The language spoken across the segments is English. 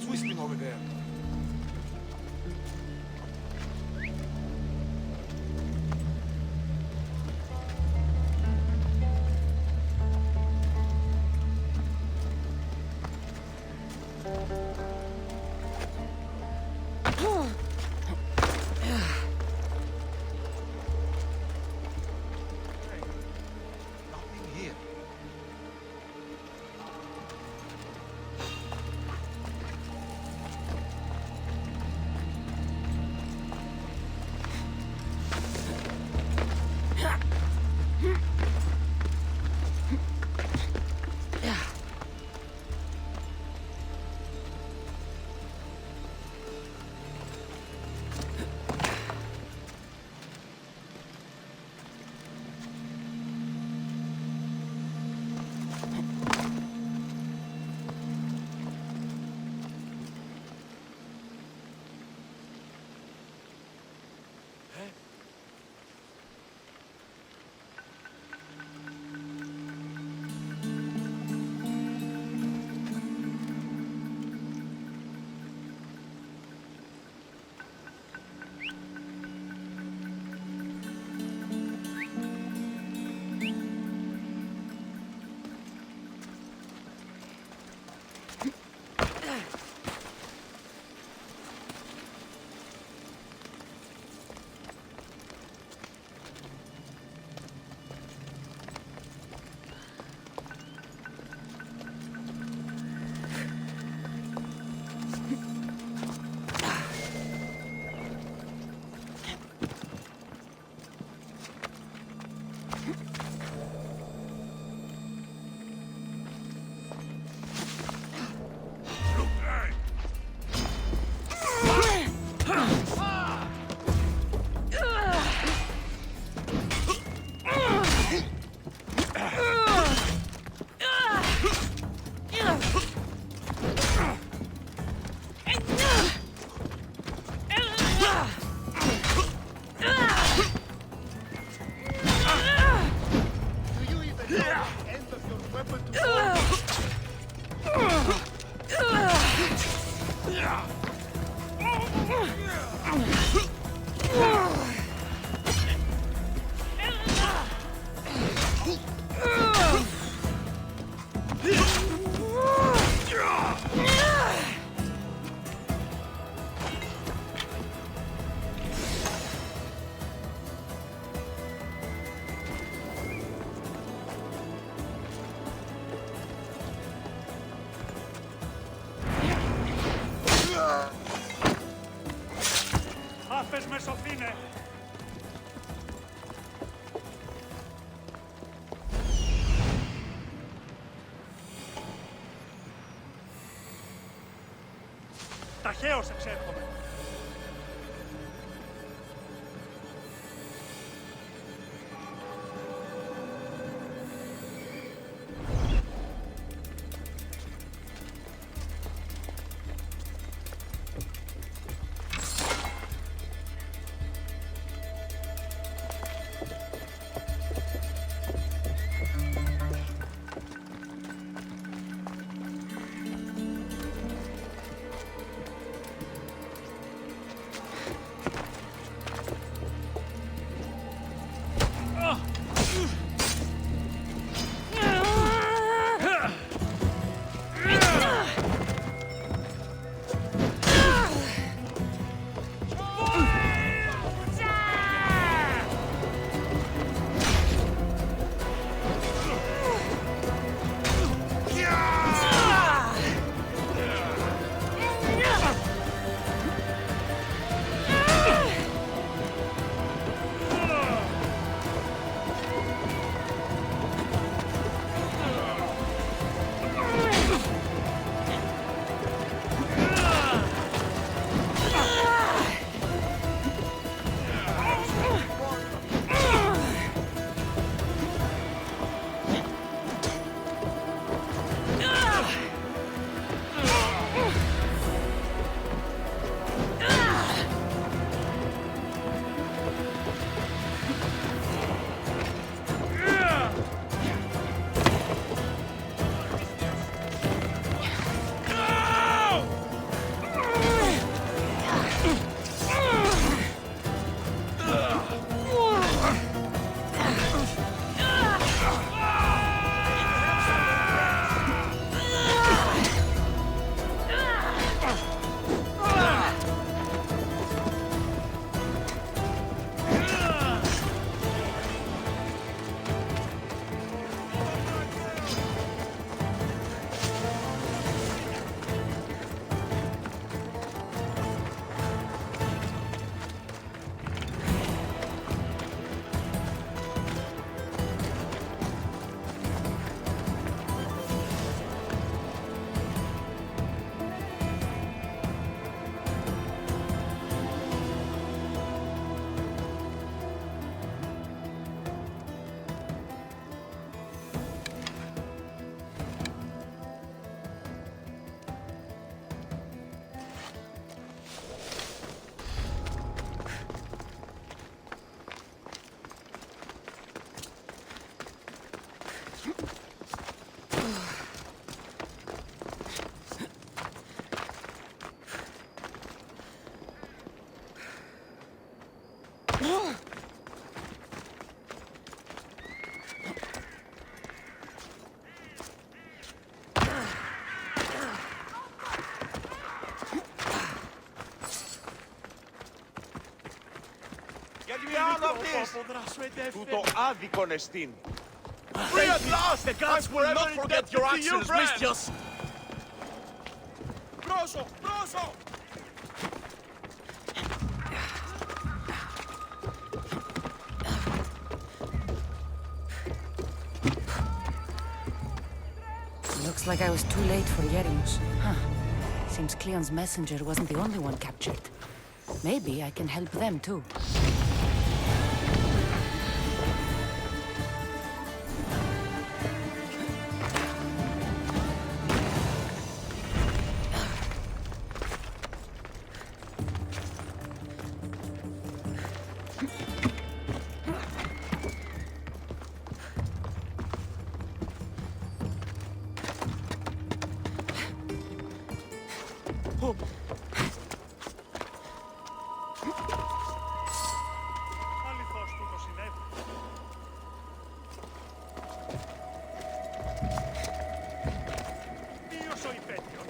Whistling over there. με σωθήνε! Ταχαίως εξέρχομαι! Πες! Τούτο άδικον εστίν. Free at last! The gods will not forget your actions, Mistios! Πρόσω! Πρόσω! Looks like I was too late for Yerimos. Huh. Seems Cleon's messenger wasn't the only one captured. Maybe I can help them too. Αληθώς τούτο συνέβη. Ποιος ο υπέτειος?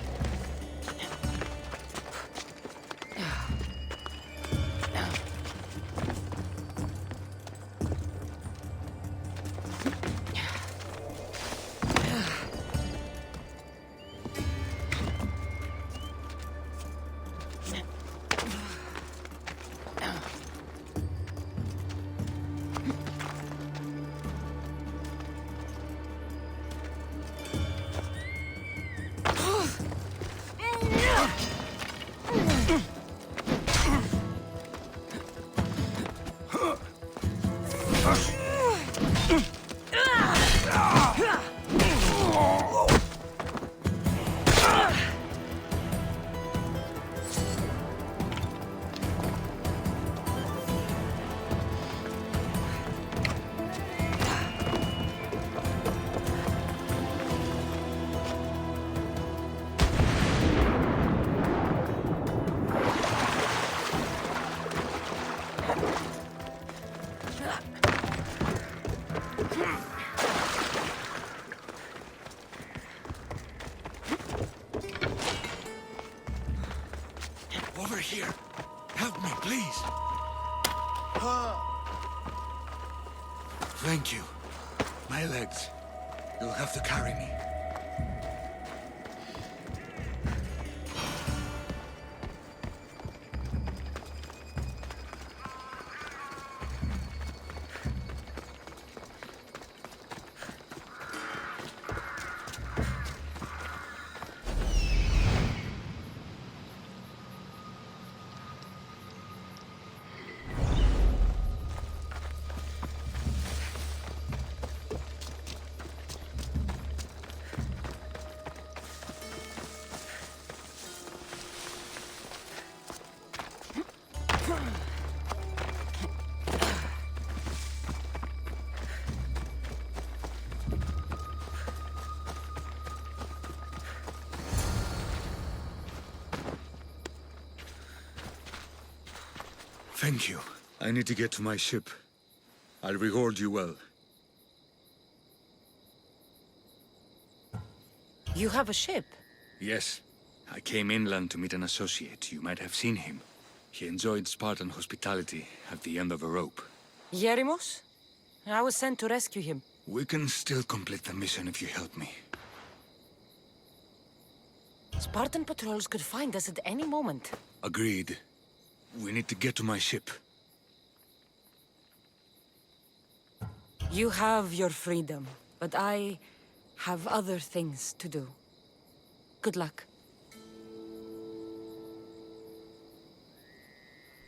Over here! Help me, please! Thank you. My legs. You'll have to carry me. Thank you. I need to get to my ship. I'll reward you well. You have a ship? Yes. I came inland to meet an associate. You might have seen him. He enjoyed Spartan hospitality at the end of a rope. Yerimos? I was sent to rescue him. We can still complete the mission if you help me. Spartan patrols could find us at any moment. Agreed. We need to get to my ship. You have your freedom, but I have other things to do. Good luck.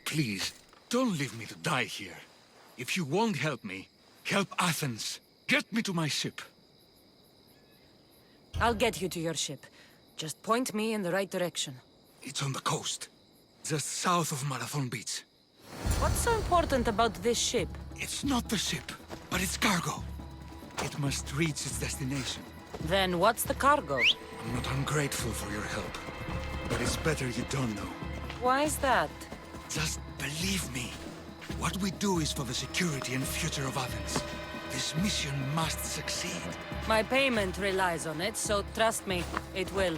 Please, don't leave me to die here. If you won't help me, help Athens. Get me to my ship. I'll get you to your ship. Just point me in the right direction. It's on the coast, just south of Marathon Beach. What's so important about this ship? It's not the ship, but its cargo. It must reach its destination. Then what's the cargo? I'm not ungrateful for your help, but it's better you don't know. Why is that? Just believe me. What we do is for the security and future of Athens. This mission must succeed. My payment relies on it, so trust me, it will.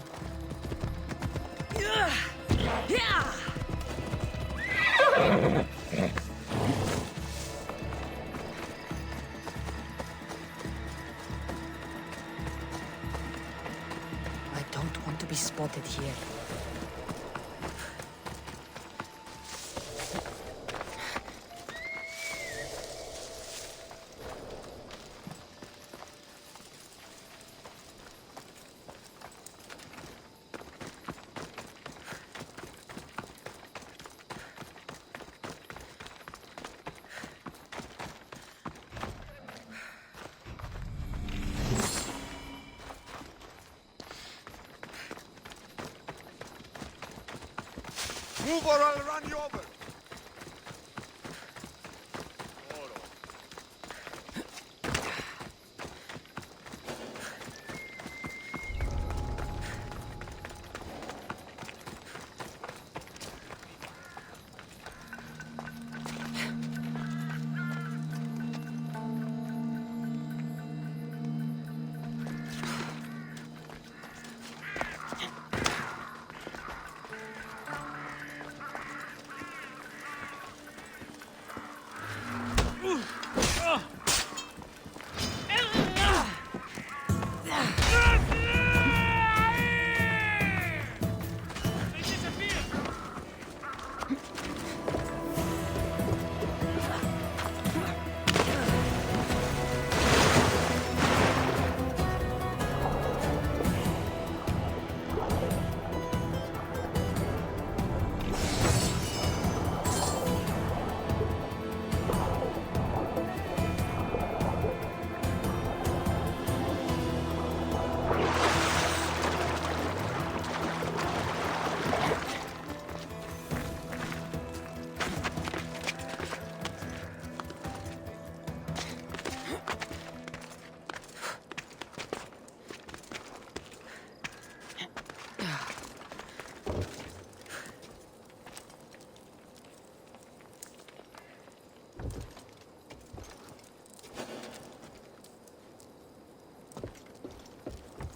want to be spotted here. Move or I'll run you over!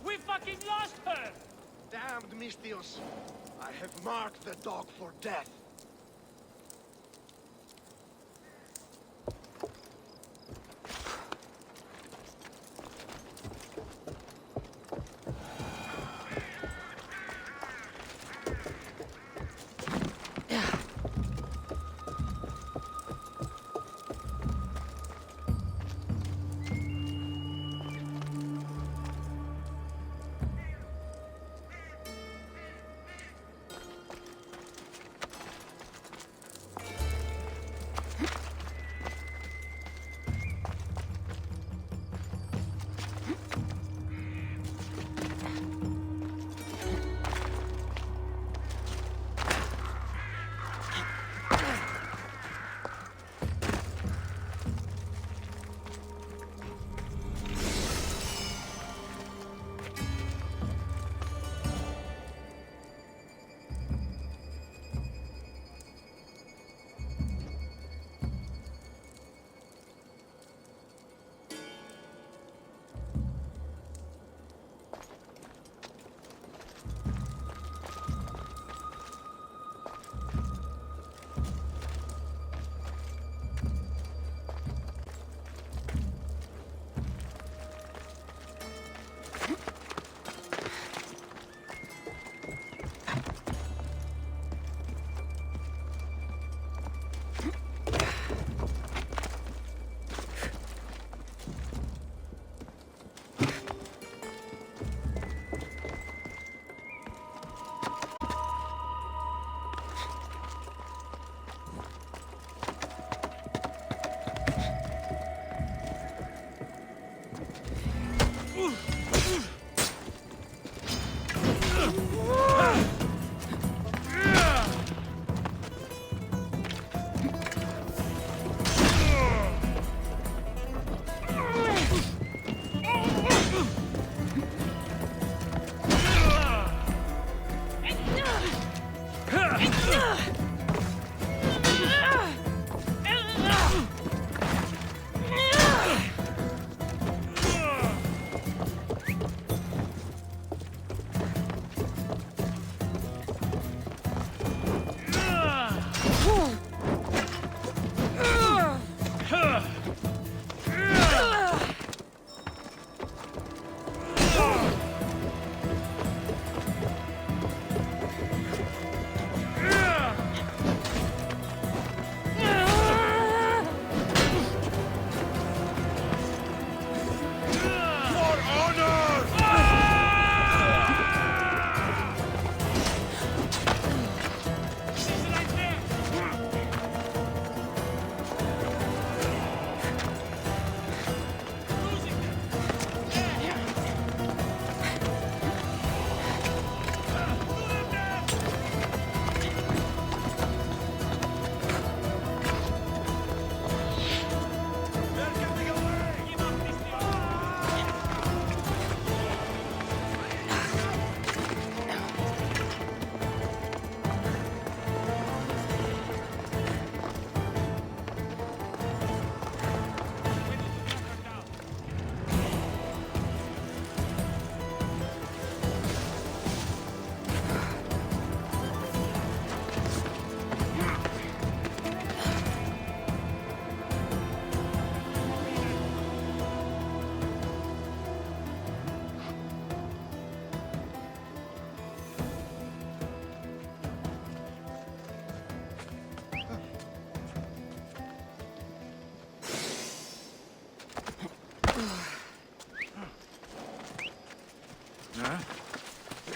We fucking lost her! Damned Mistios! I have marked the dog for death.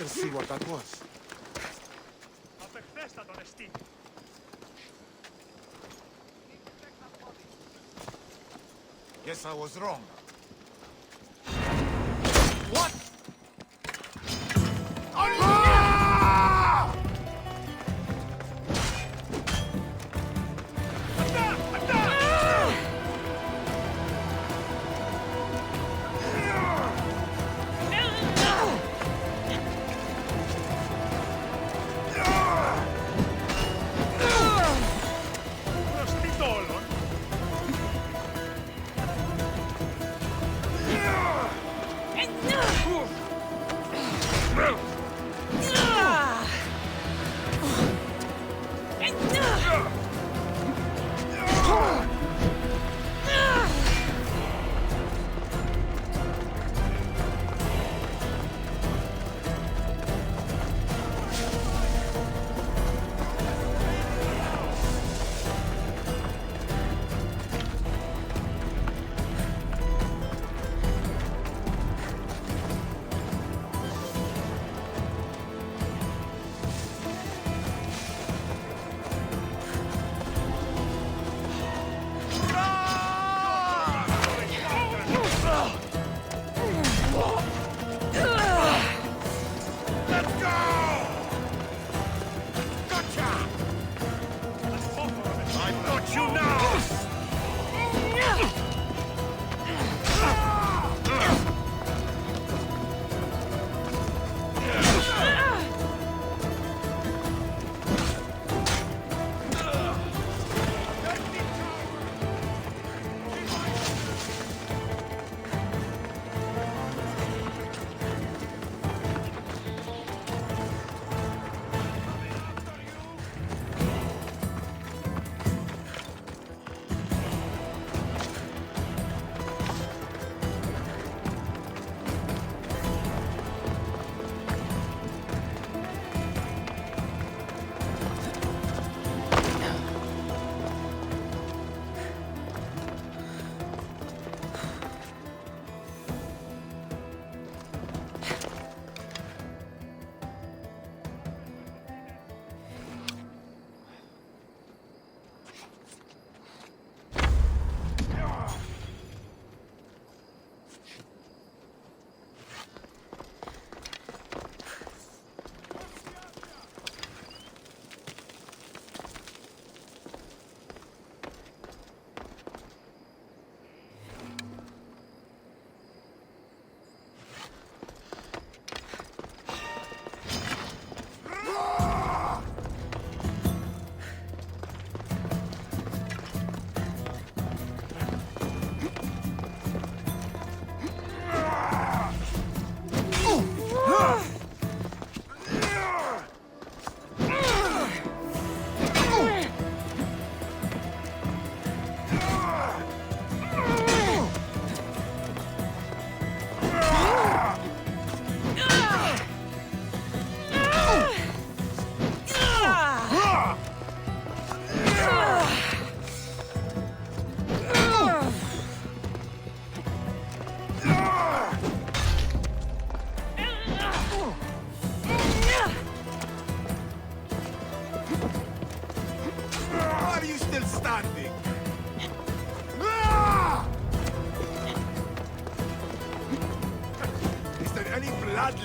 can see what that was. Guess I was wrong. What?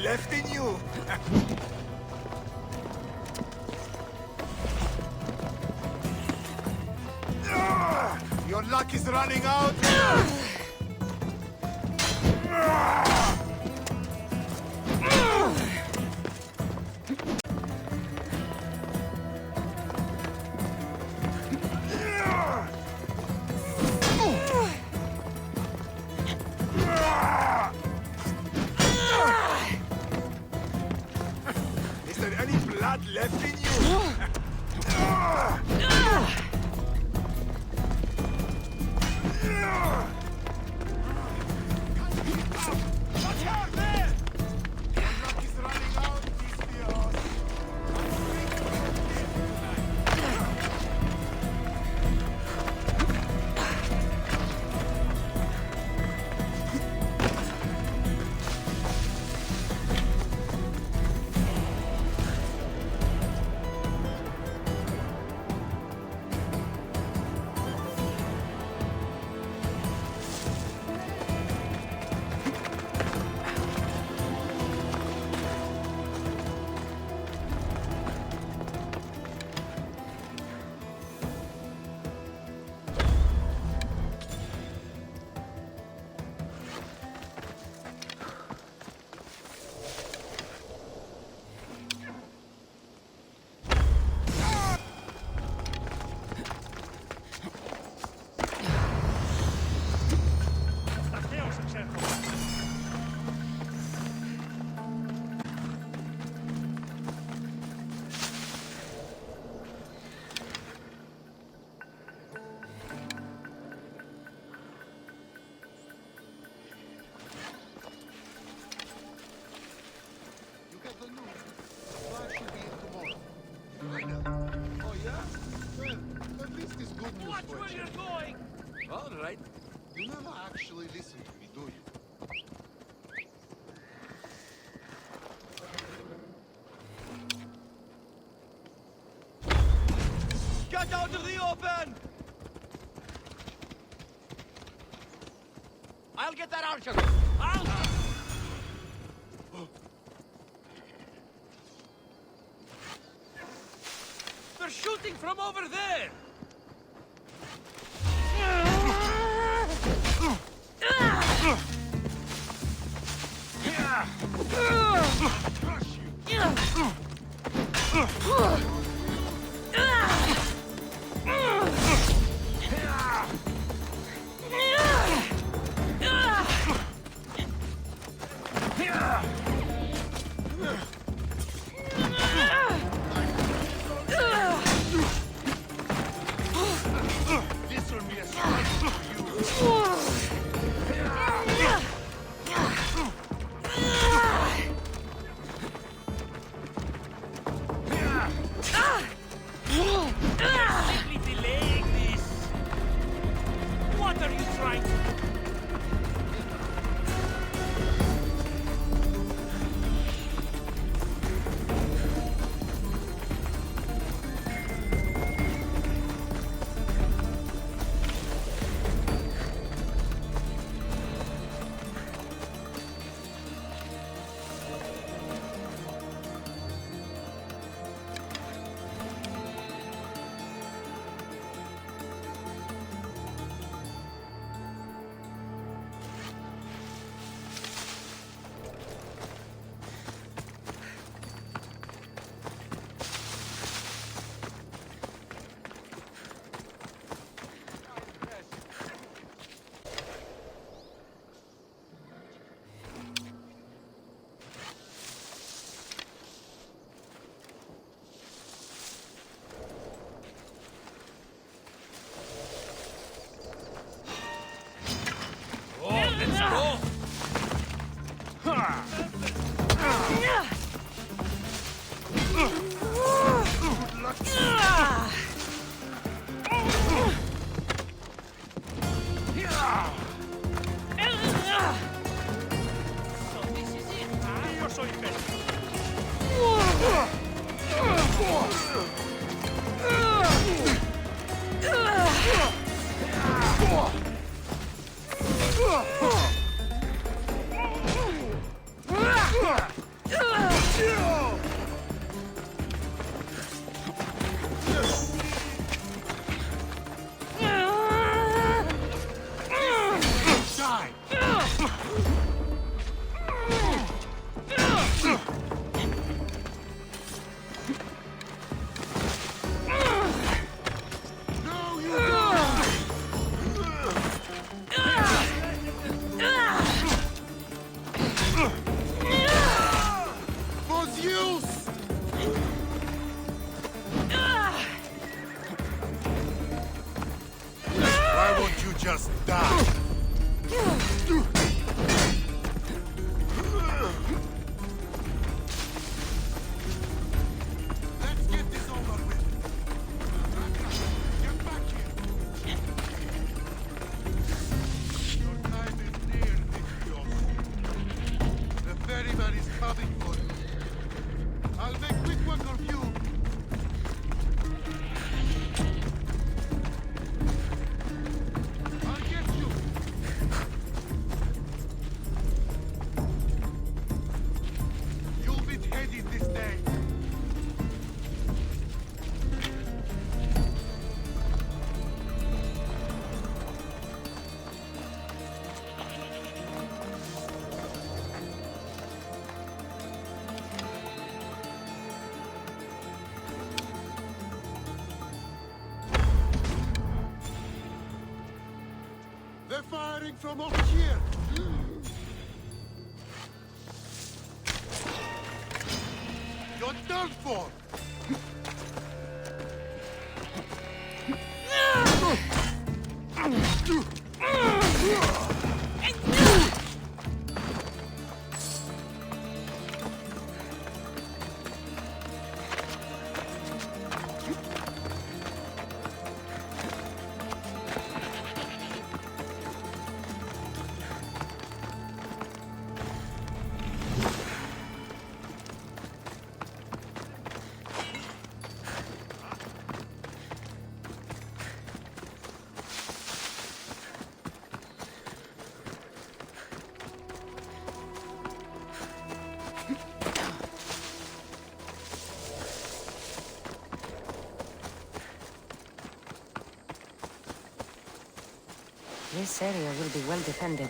Left in you. Your luck is running out. Is there any blood left in you? Watch out there! Your luck is running out, Dios. really listen to me, do you? Get out of the open! I'll get that archer! They're shooting from over there! Crush you! This will be a strike for you! Simply delaying this. What are you trying to do? So this is it, huh? Yo soy Was use! Why won't you just die? Let's get this over with. Get back here. Your time is near, Nikios. The ferryman is coming for you. I'll make quick work of you. I'll get you. You'll be headed this day. They're firing from over here. You're done for. This area will be well defended.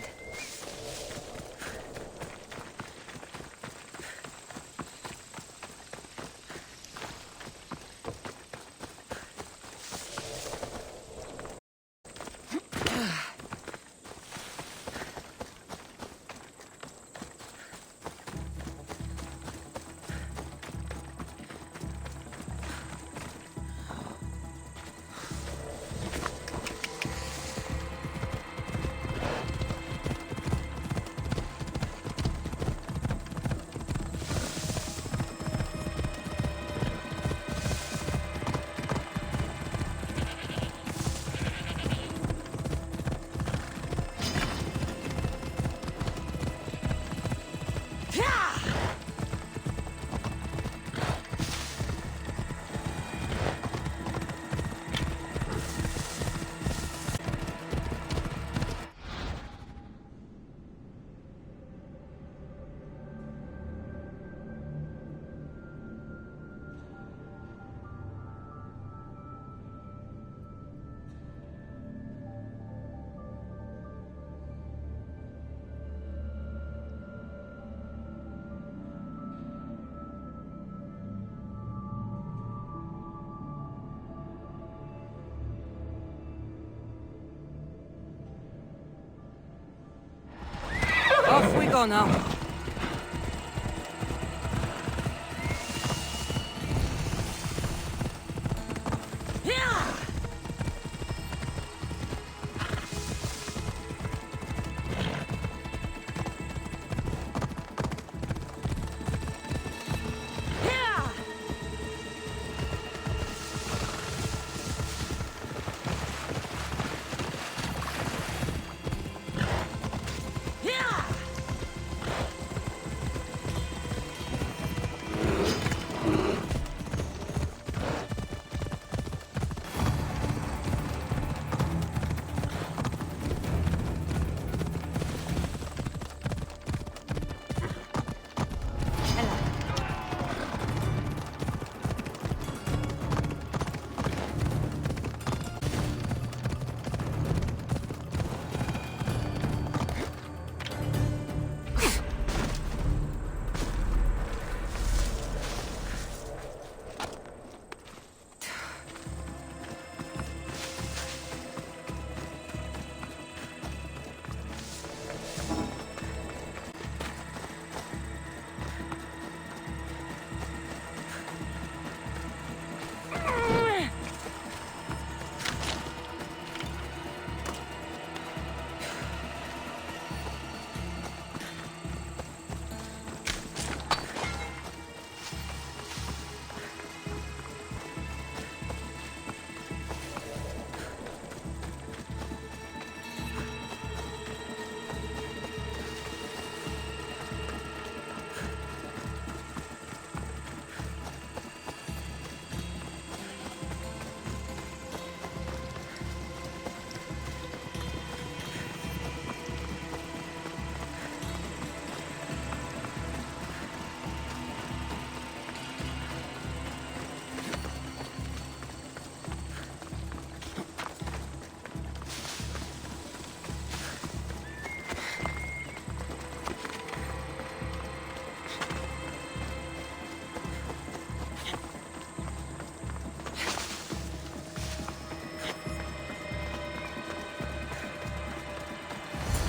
Off we go now.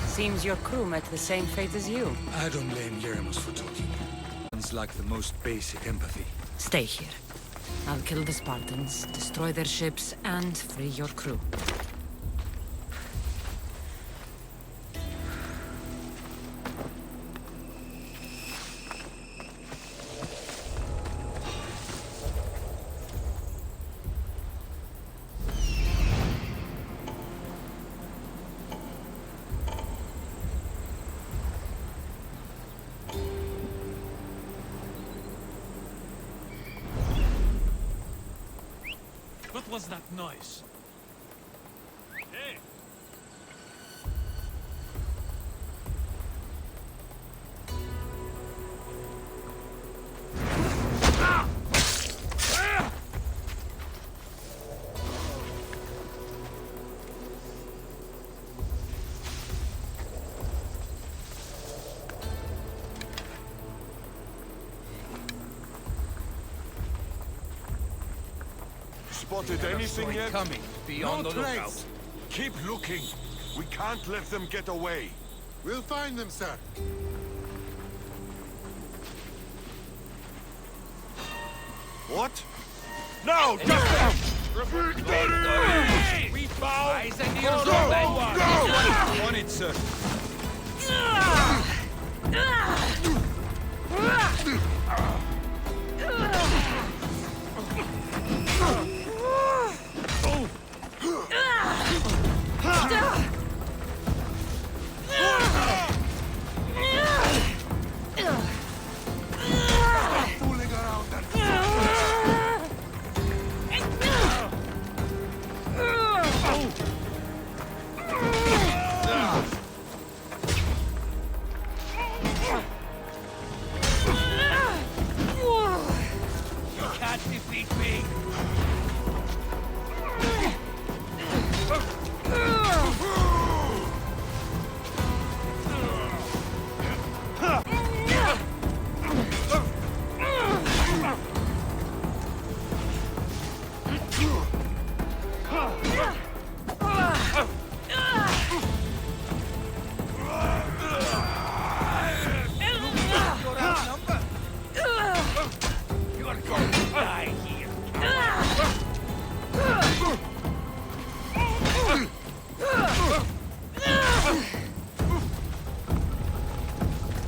Seems your crew met the same fate as you. I don't blame Yeremos for talking. It's like the most basic empathy. Stay here. I'll kill the Spartans, destroy their ships, and free your crew. What was that noise? Hey! spotted anything yet? Coming. Be on the lookout. Keep looking. We can't let them get away. We'll find them, sir. What? No! Just We bow. Eyes and ears Go! open. Go! On it, sir. Fooling around and You can't defeat me. You're outnumbered. You are going to die here.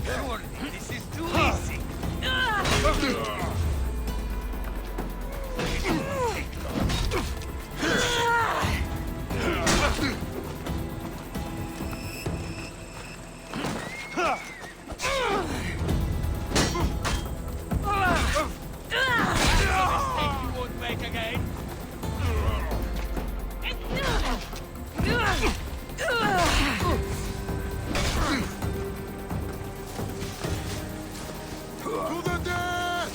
Surely this is too easy. Mistake you won't make again. to the death!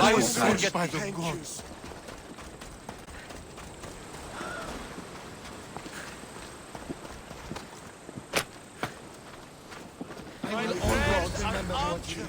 I was forget by the gods. I will always remember what you...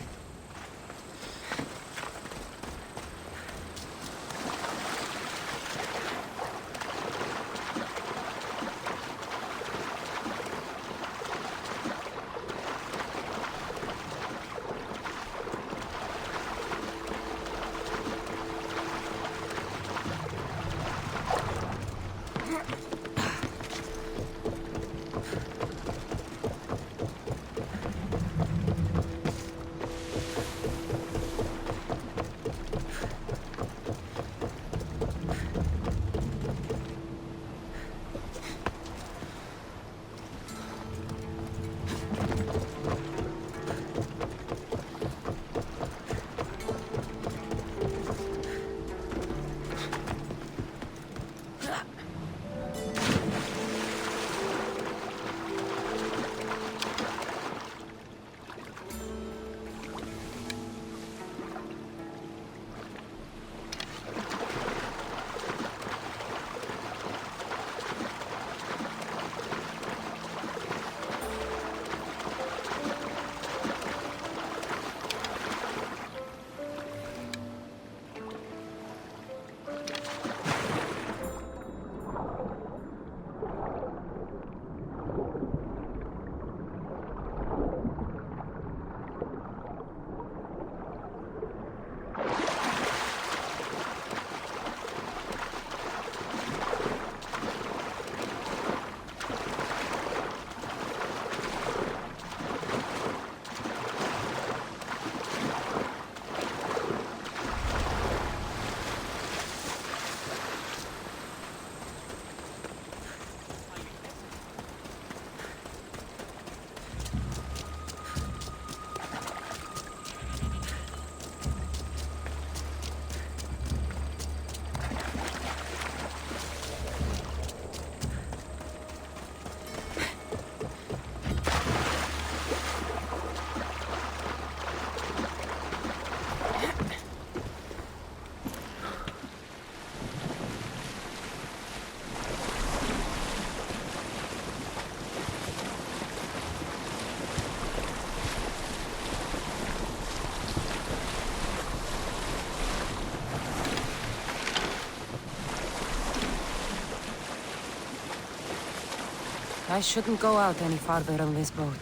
I shouldn't go out any farther on this boat.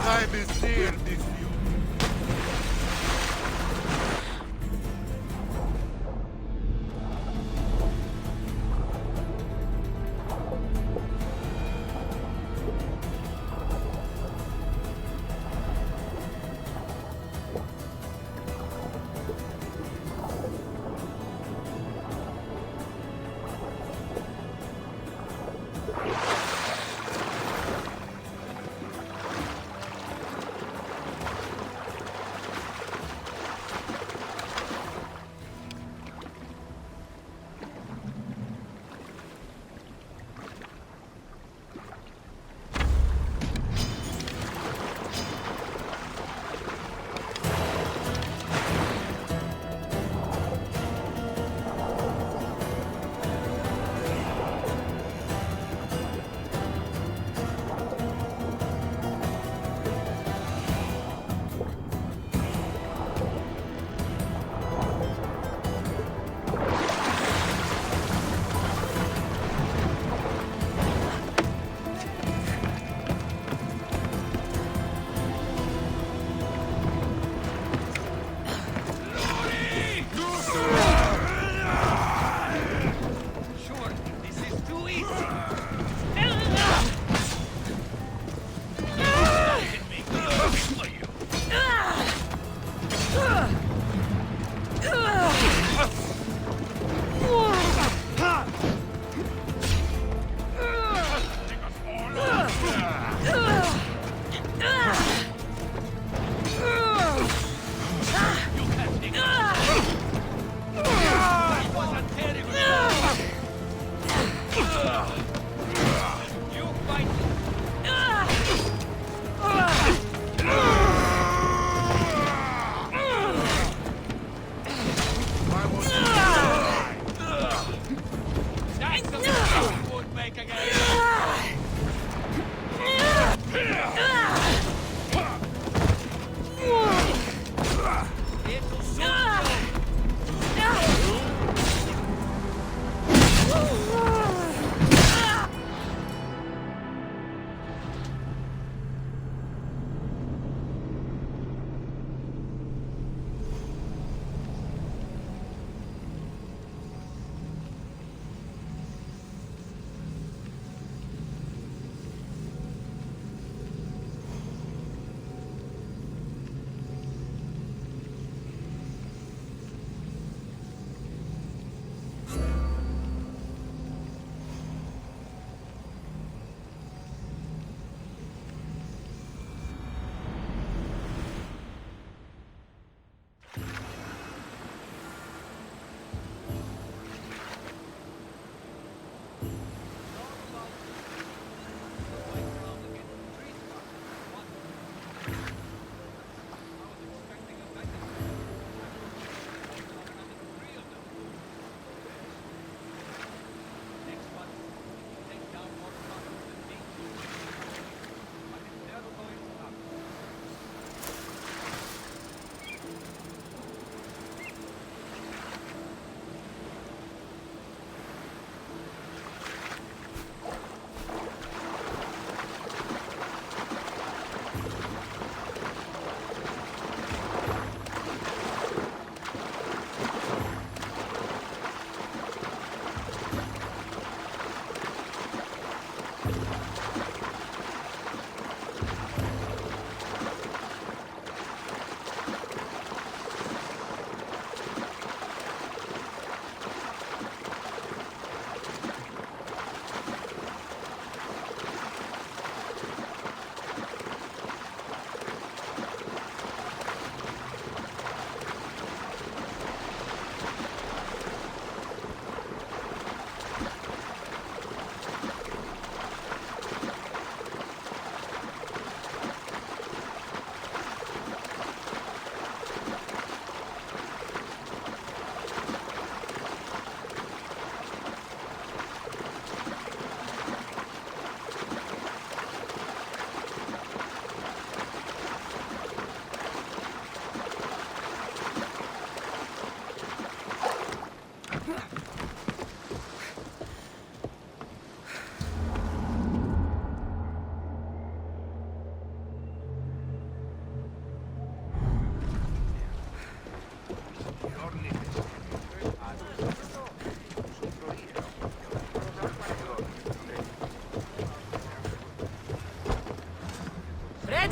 Time is near, this you.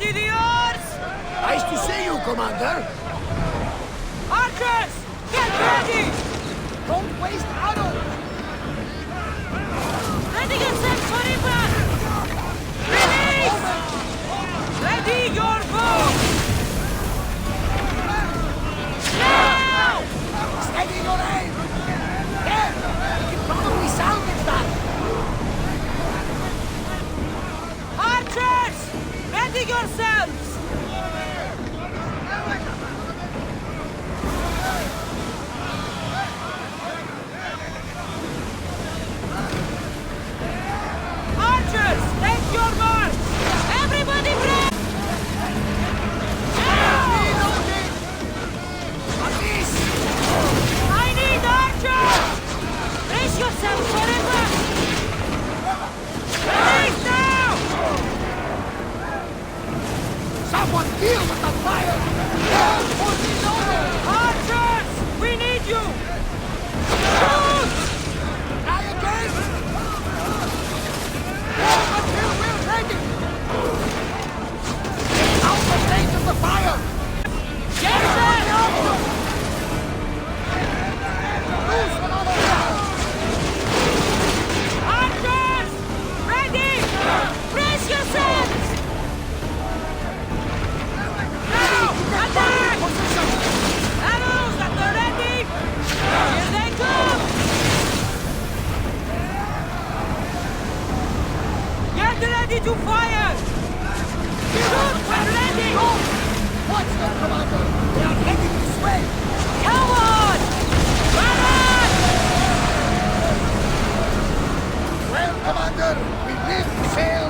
Ready the oars! Nice to see you, Commander. Archers! Get ready! Don't waste arrows. Ready yourself for impact! Release! Ready your bow! Now! Steady your aim. There, we can probably salvage that. Archers! Ready yourselves! Archers! Take your march! Everybody break! Reloading. At least. I need archers! Brace yourselves for impact! Release now! Someone deal with the fire. For reloading. Archers! We need you! Shoot! Try again. Until we're ready. Get out of range of the fire. Get them! Lose another round. Archers! Ready! Brace yourselves! Now! Attack! Arrows at the ready! Here they come! Get ready to fire! Shoot when ready! Watch them, Commander. They are heading this way. Come on! Barrage! Well, Commander, we live to sail.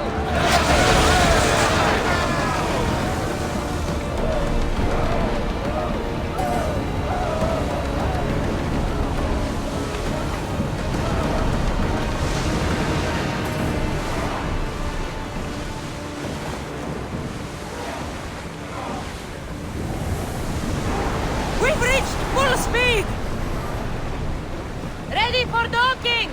We've reached full speed! Ready for docking!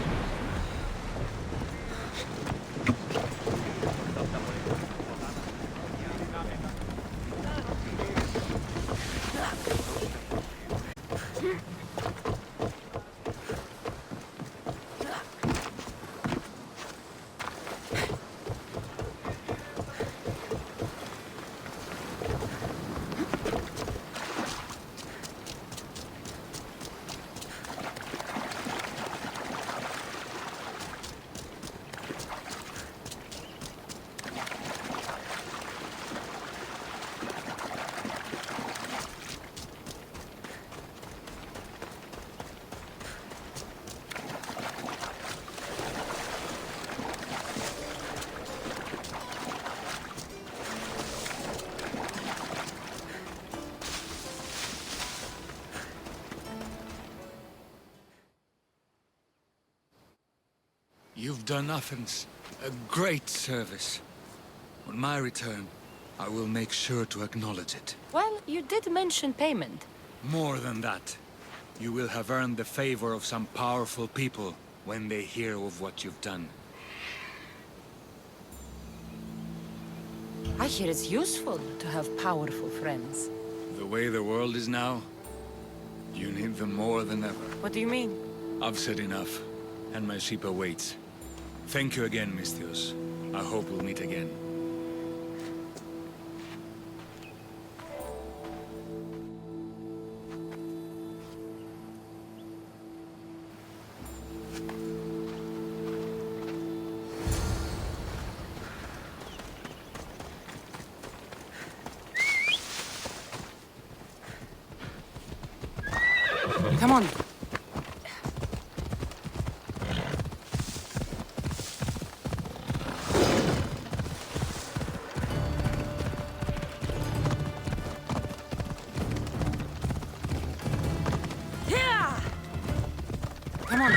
You've done Athens a great service. On my return, I will make sure to acknowledge it. Well, you did mention payment. More than that, you will have earned the favor of some powerful people when they hear of what you've done. I hear it's useful to have powerful friends. The way the world is now, you need them more than ever. What do you mean? I've said enough, and my ship awaits. Thank you again, Misthios. I hope we'll meet again. Come on. Yeah! Come on.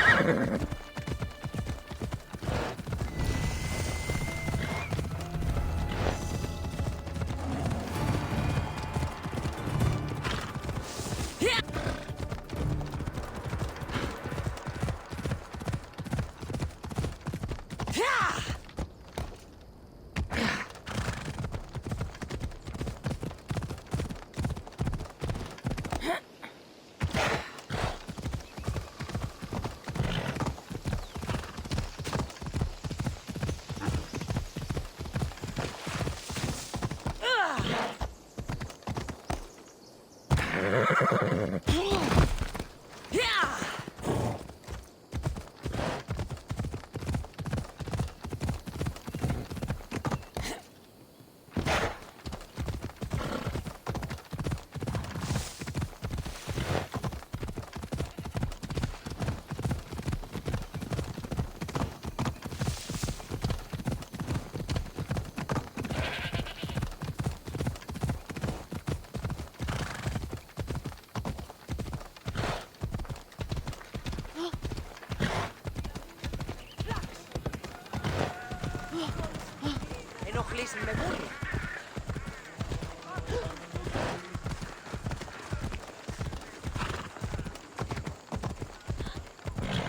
Ενοχλείς με βούλη.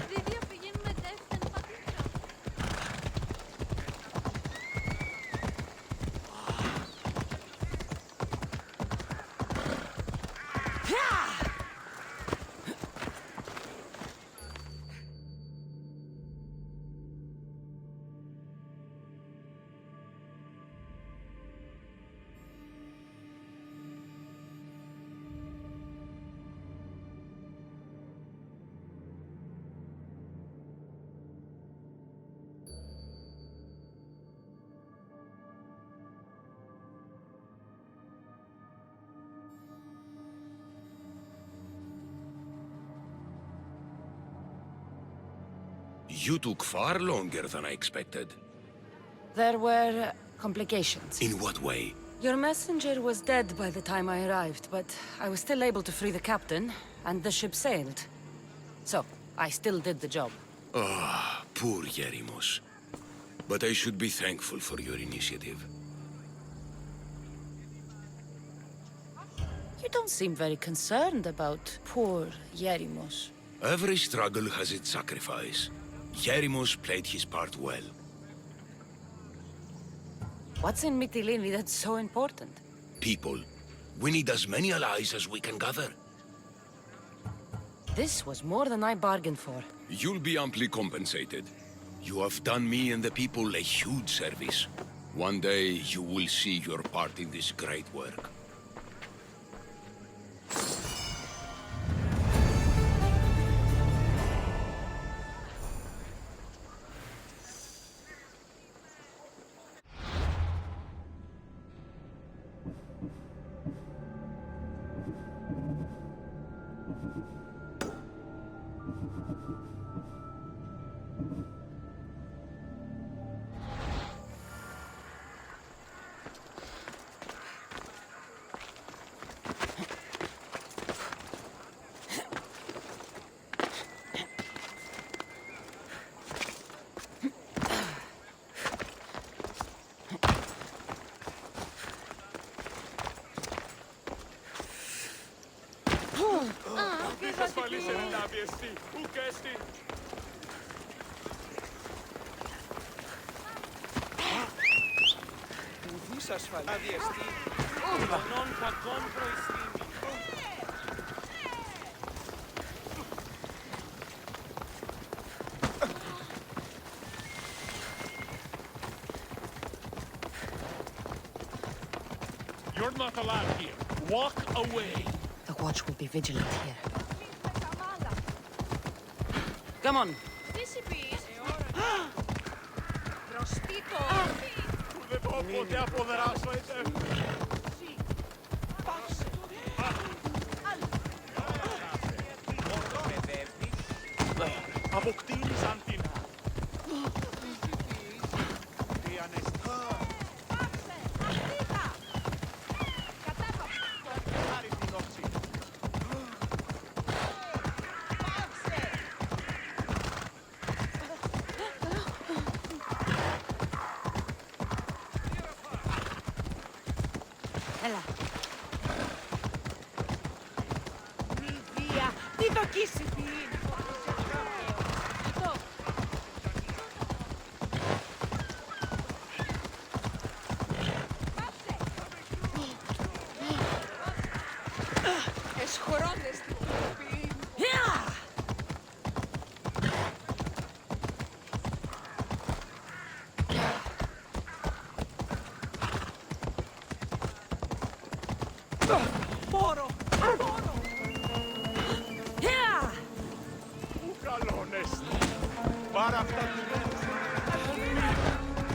Δίδυα πηγαίνουμε δεύτερη πατρίδα. You took far longer than I expected. There were complications. In what way? Your messenger was dead by the time I arrived, but I was still able to free the captain, and the ship sailed. So, I still did the job. Ah, poor Yerimos. But I should be thankful for your initiative. You don't seem very concerned about poor Yerimos. Every struggle has its sacrifice. Yerimos played his part well. What's in Mytilene that's so important? People. We need as many allies as we can gather. This was more than I bargained for. You'll be amply compensated. You have done me and the people a huge service. One day you will see your part in this great work. Ασφαλής εν λάβιεστη, ουκ έστη. Ουδής ασφαλής. Αδιαστή. Ουρανών κακών προϊστήμη. You're not allowed here. Walk away. The watch will be vigilant here. Come on. Τι συμπείς? Προστίκο. Δεν πω ποτέ αποδράσω, έτσι. Αποκτήνησαν την... Τι ανέστη. Πάρει την όψη. Έλα. Δίδυα, τι δοκίσει πει. Εσχωρώνες την κοπή. Πόρο, πόρο.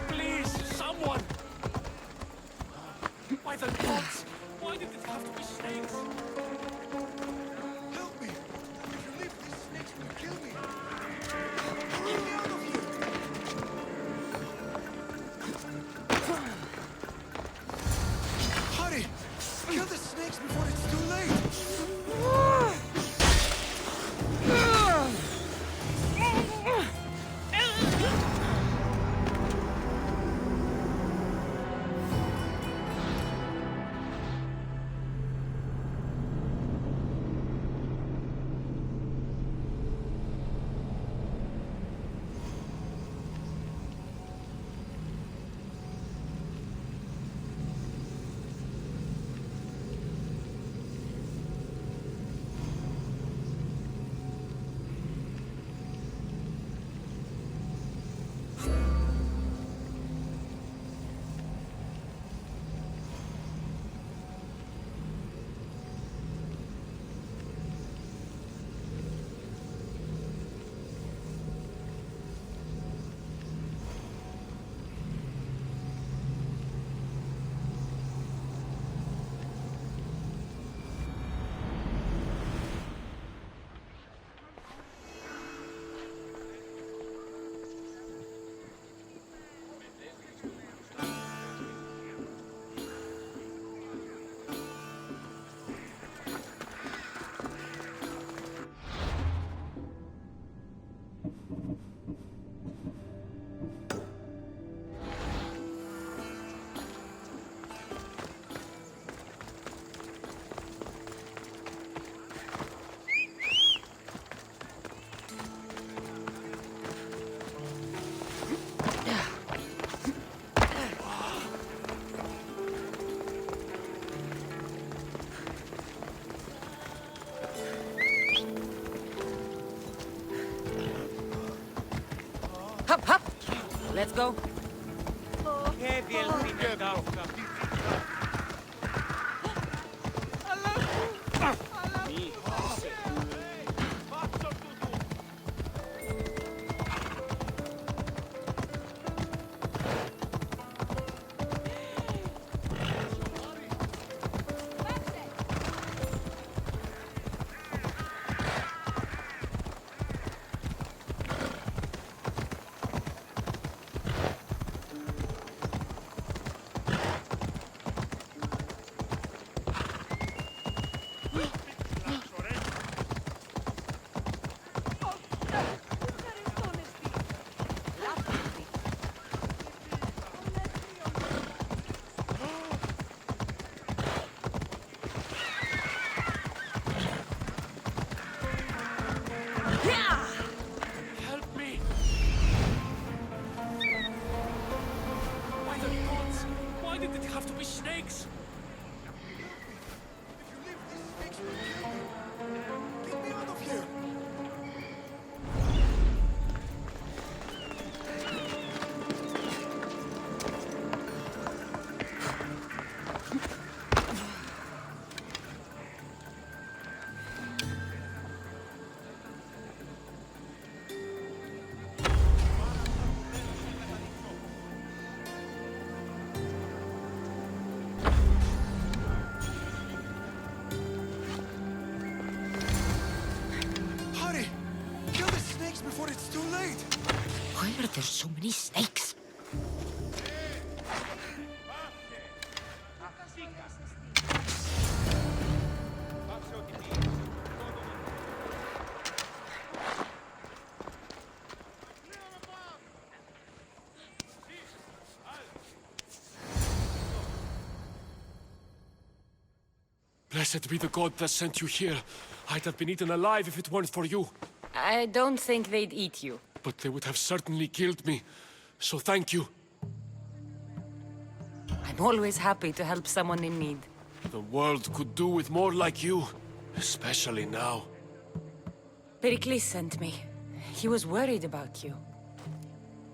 Please, someone! By the gods! Why did it have to be snakes? Help me! If you leave, these snakes will kill me! Get me out of here! Hurry! Kill the snakes before it's too late! Hop, hop! Let's go. Che viel pinetauca. Help me! By the gods! Why did it have to be snakes? If you leave, these snakes will kill me! Get me out of here! Hurry! Kill the snakes before it's too late! Why are there so many snakes? Blessed be the god that sent you here. I'd have been eaten alive if it weren't for you. I don't think they'd eat you. But they would have certainly killed me. So thank you. I'm always happy to help someone in need. The world could do with more like you. Especially now. Pericles sent me. He was worried about you.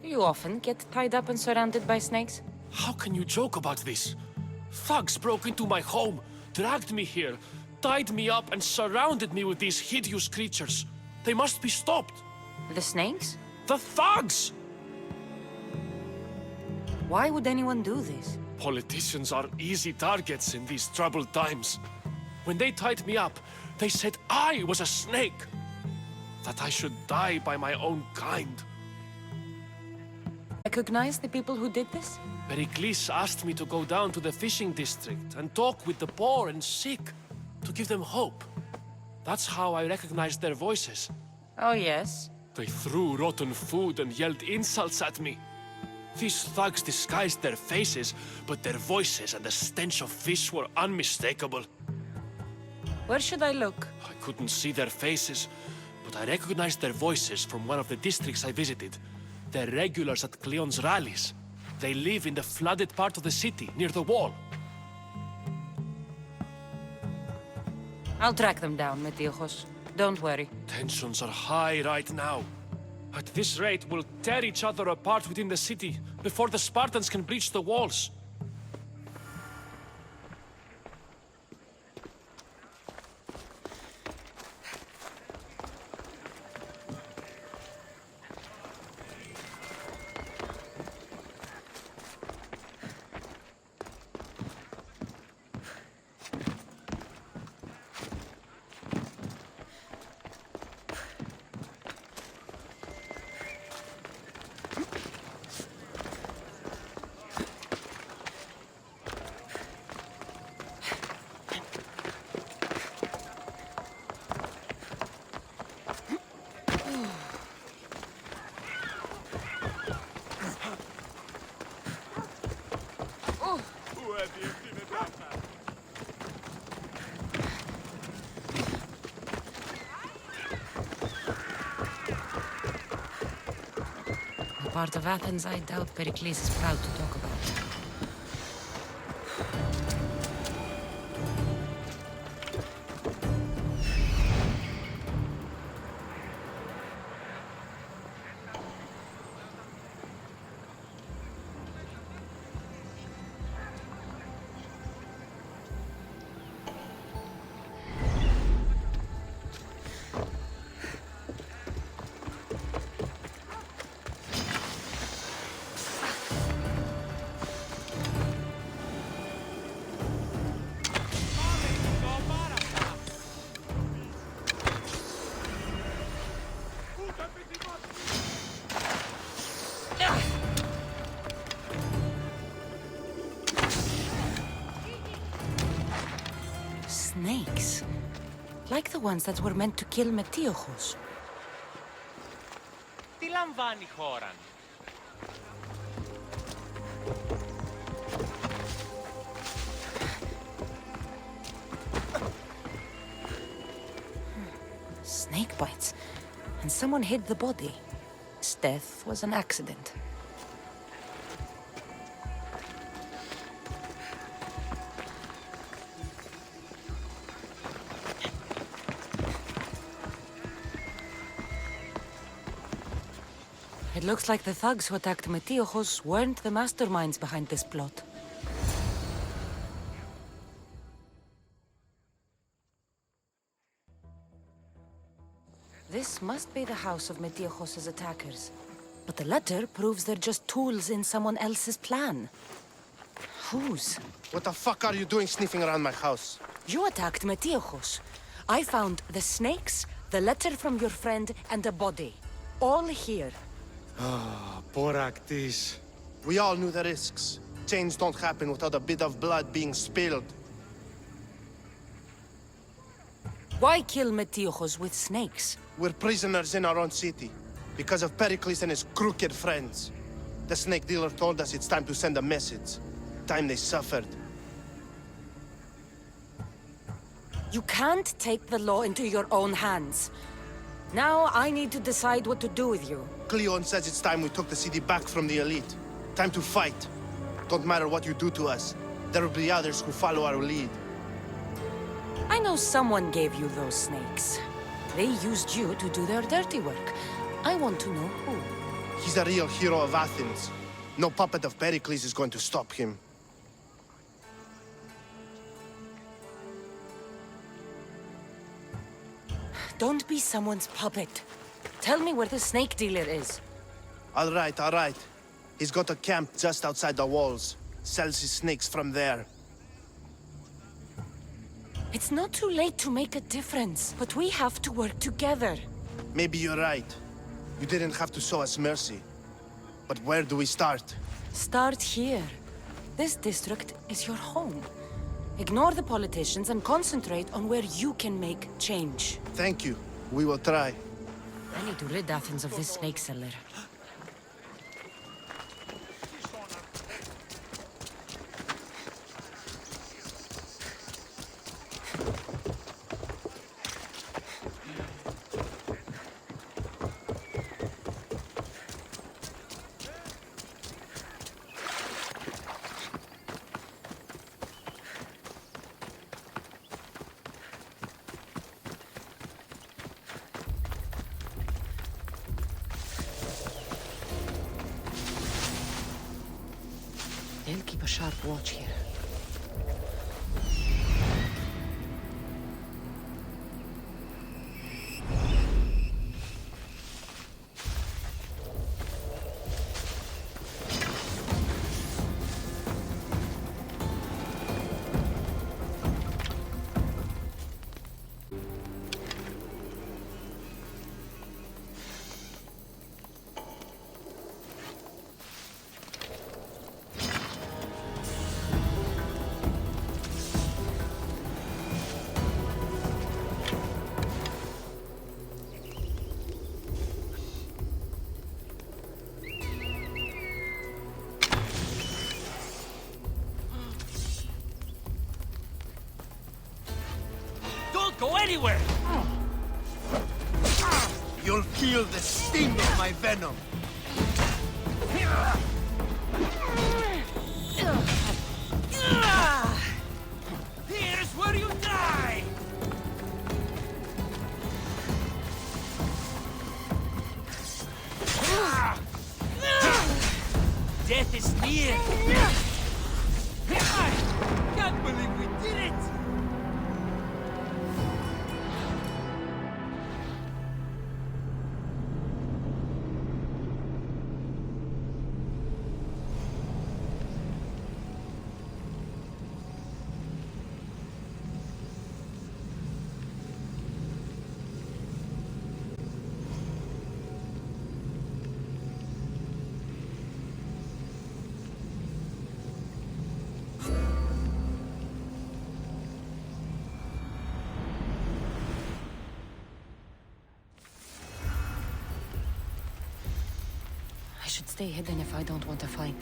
Do you often get tied up and surrounded by snakes? How can you joke about this? Thugs broke into my home, dragged me here, tied me up and surrounded me with these hideous creatures. They must be stopped. The snakes? The thugs! Why would anyone do this? Politicians are easy targets in these troubled times. When they tied me up, they said I was a snake. That I should die by my own kind. Recognize the people who did this? Pericles asked me to go down to the fishing district and talk with the poor and sick, to give them hope. That's how I recognized their voices. Oh, yes. They threw rotten food and yelled insults at me. These thugs disguised their faces, but their voices and the stench of fish were unmistakable. Where should I look? I couldn't see their faces, but I recognized their voices from one of the districts I visited. They're regulars at Cleon's rallies. They live in the flooded part of the city, near the wall. I'll track them down, Metiojos. Don't worry. Tensions are high right now. At this rate, we'll tear each other apart within the city before the Spartans can breach the walls. A part of Athens I doubt Pericles is proud to talk about. Snakes. Like the ones that were meant to kill Metiojos. Τι λαμβάνει η χώρα? Snake bites. And someone hid the body. His death was an accident. It looks like the thugs who attacked Metiojos weren't the masterminds behind this plot. This must be the house of Metiojos' attackers. But the letter proves they're just tools in someone else's plan. Whose? What the fuck are you doing sniffing around my house? You attacked Metiojos. I found the snakes, the letter from your friend, and a body. All here. Poraktis. We all knew the risks. Change don't happen without a bit of blood being spilled. Why kill Metiojos with snakes? We're prisoners in our own city, because of Pericles and his crooked friends. The snake dealer told us it's time to send a message. Time they suffered. You can't take the law into your own hands. Now I need to decide what to do with you. Cleon says it's time we took the city back from the elite. Time to fight. Don't matter what you do to us. There will be others who follow our lead. I know someone gave you those snakes. They used you to do their dirty work. I want to know who. He's a real hero of Athens. No puppet of Pericles is going to stop him. Don't be someone's puppet. Tell me where the snake dealer is. All right, all right. He's got a camp just outside the walls. Sells his snakes from there. It's not too late to make a difference, but we have to work together. Maybe you're right. You didn't have to show us mercy. But where do we start? Start here. This district is your home. Ignore the politicians and concentrate on where you can make change. Thank you. We will try. I need to rid Athens of this snake seller. They'll keep a sharp watch here. Don't go anywhere! You'll feel the sting of my venom. Here's where you die! Death is near! I can't believe we did it! I should stay hidden if I don't want to fight.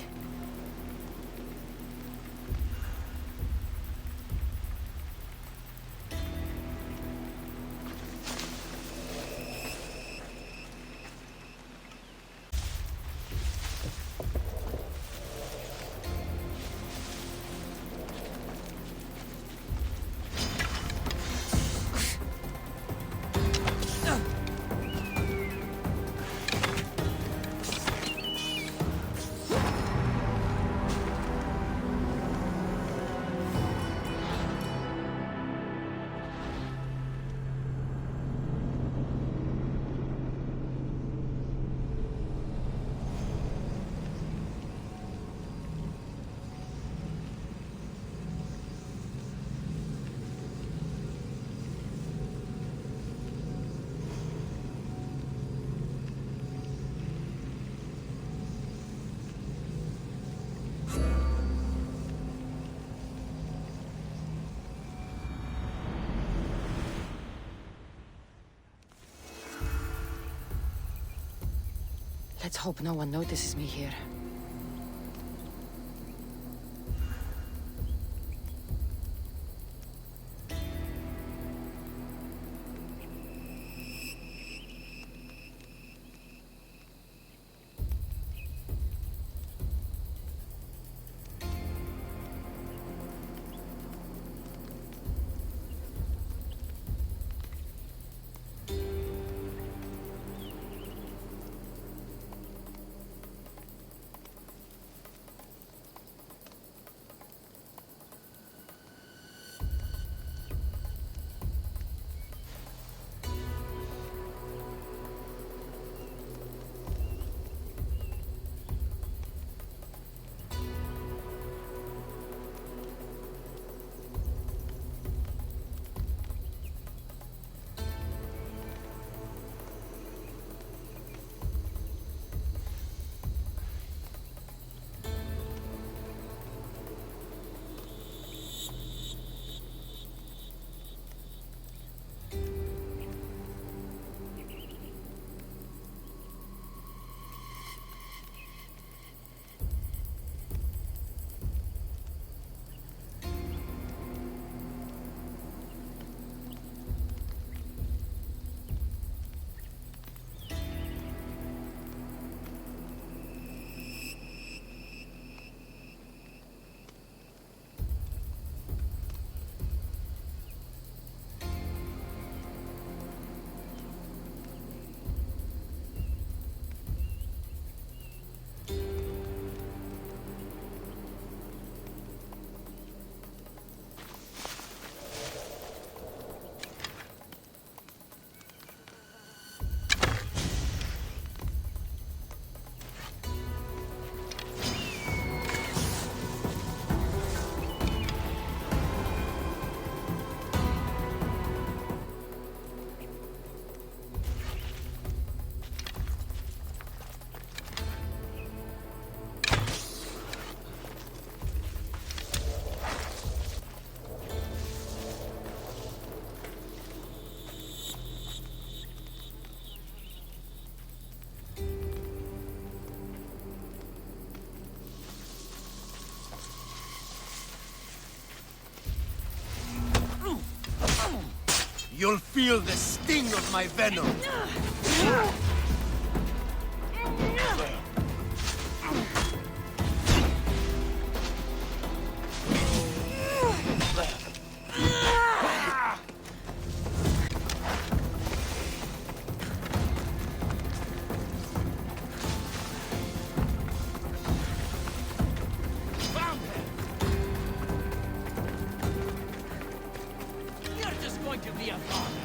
Let's hope no one notices me here. You'll feel the sting of my venom. You're just going to be a bother.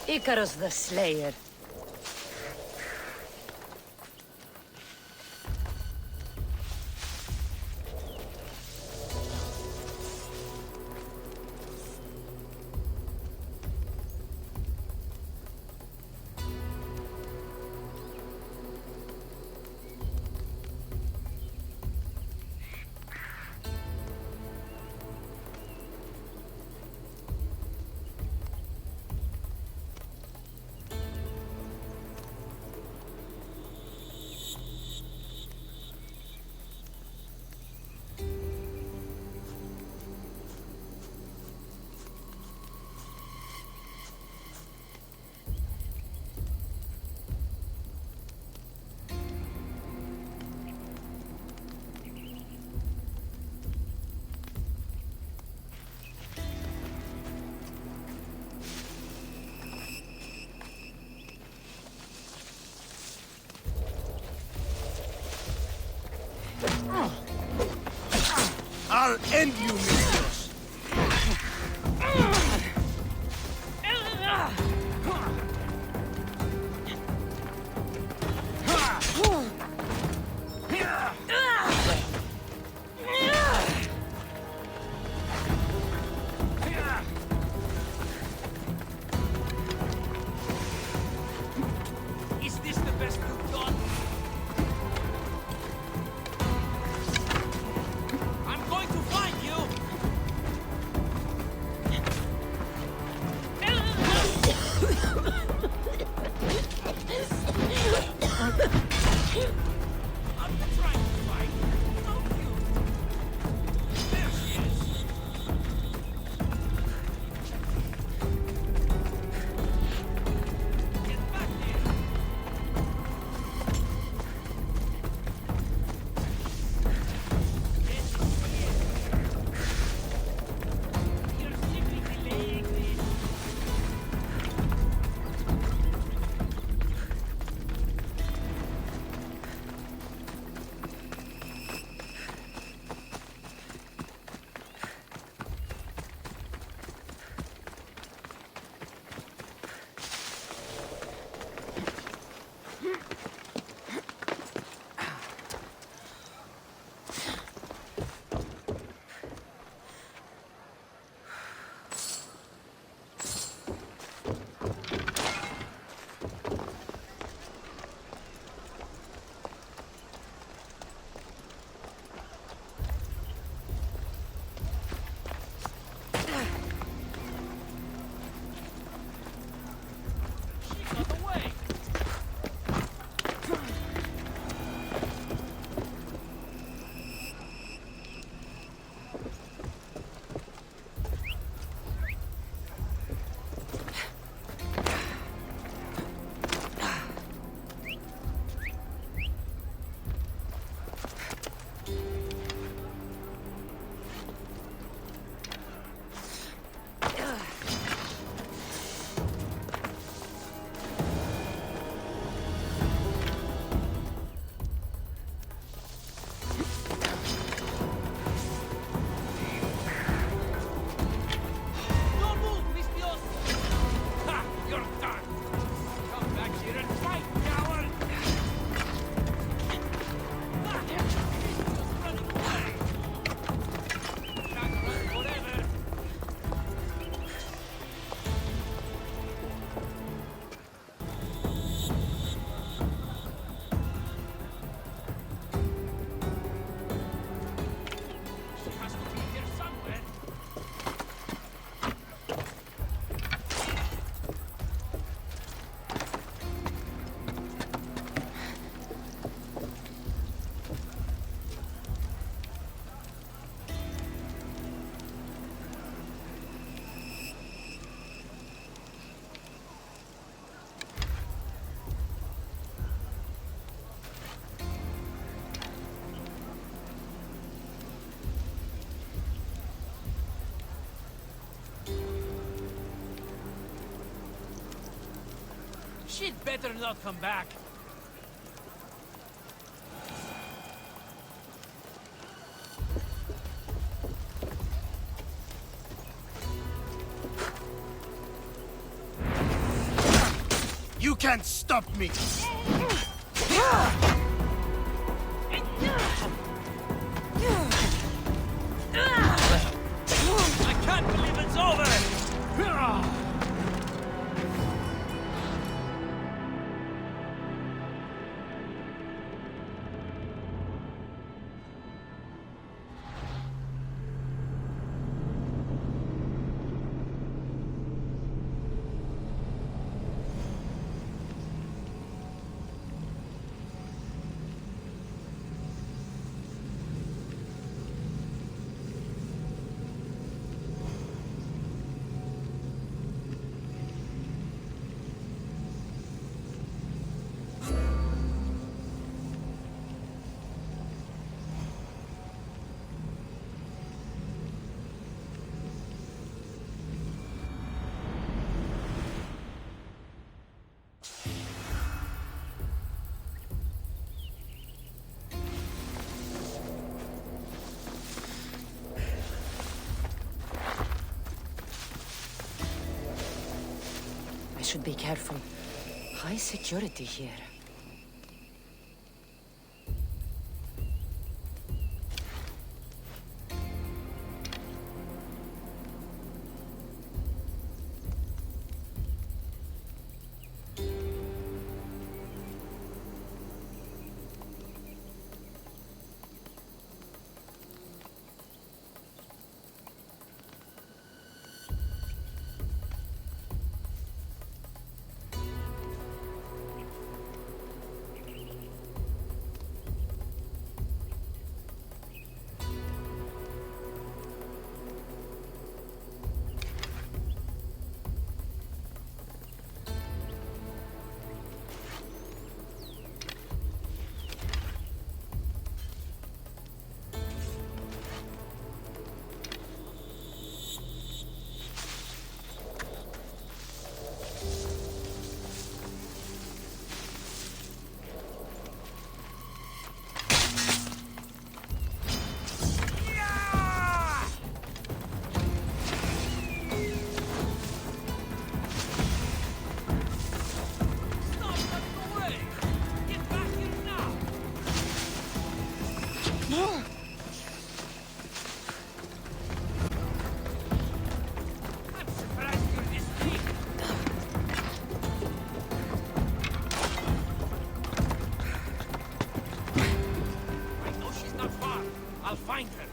Icarus the Slayer. I'll end you, Mistress! I'm trying to fight. Don't you? There she is. Get back there. Yes, yes. You're simply delaying this. She got away. Don't move, Mistios! Ha! You're done! Come back here and fight, coward! Ha! Mistios running away! Can't run forever! She has to be here somewhere. She'd better not come back. You can't stop me! I can't believe it's over! I should be careful. High security here. I'll find her.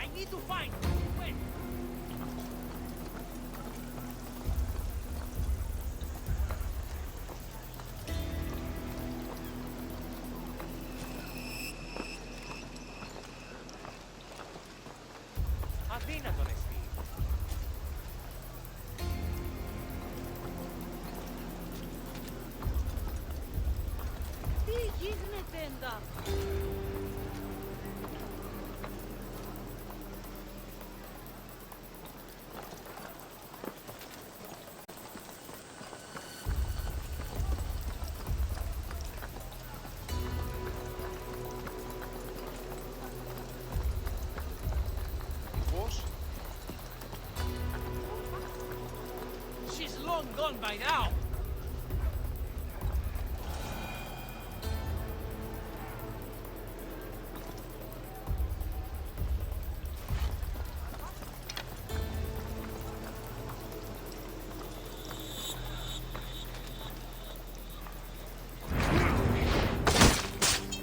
I need to find her. Wait. Αδύνατο ρε εσύ. Τι γίνεται εντά. She's long gone by now.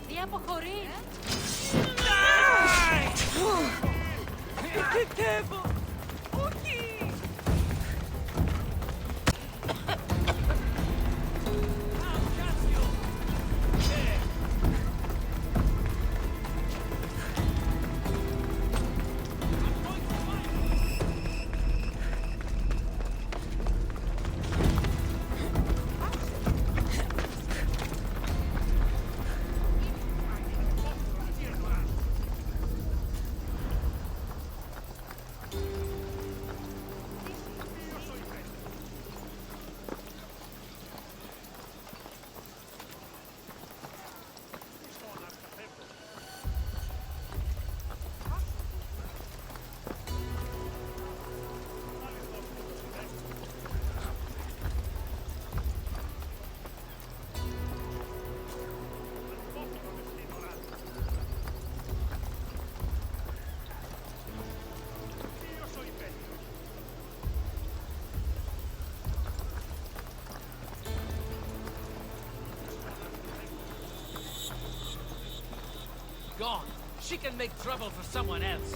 Τι αποχωρεί. Πιστεύω. Όχι. I'll catch you. There. I'm going to find her. Gone. She can make trouble for someone else.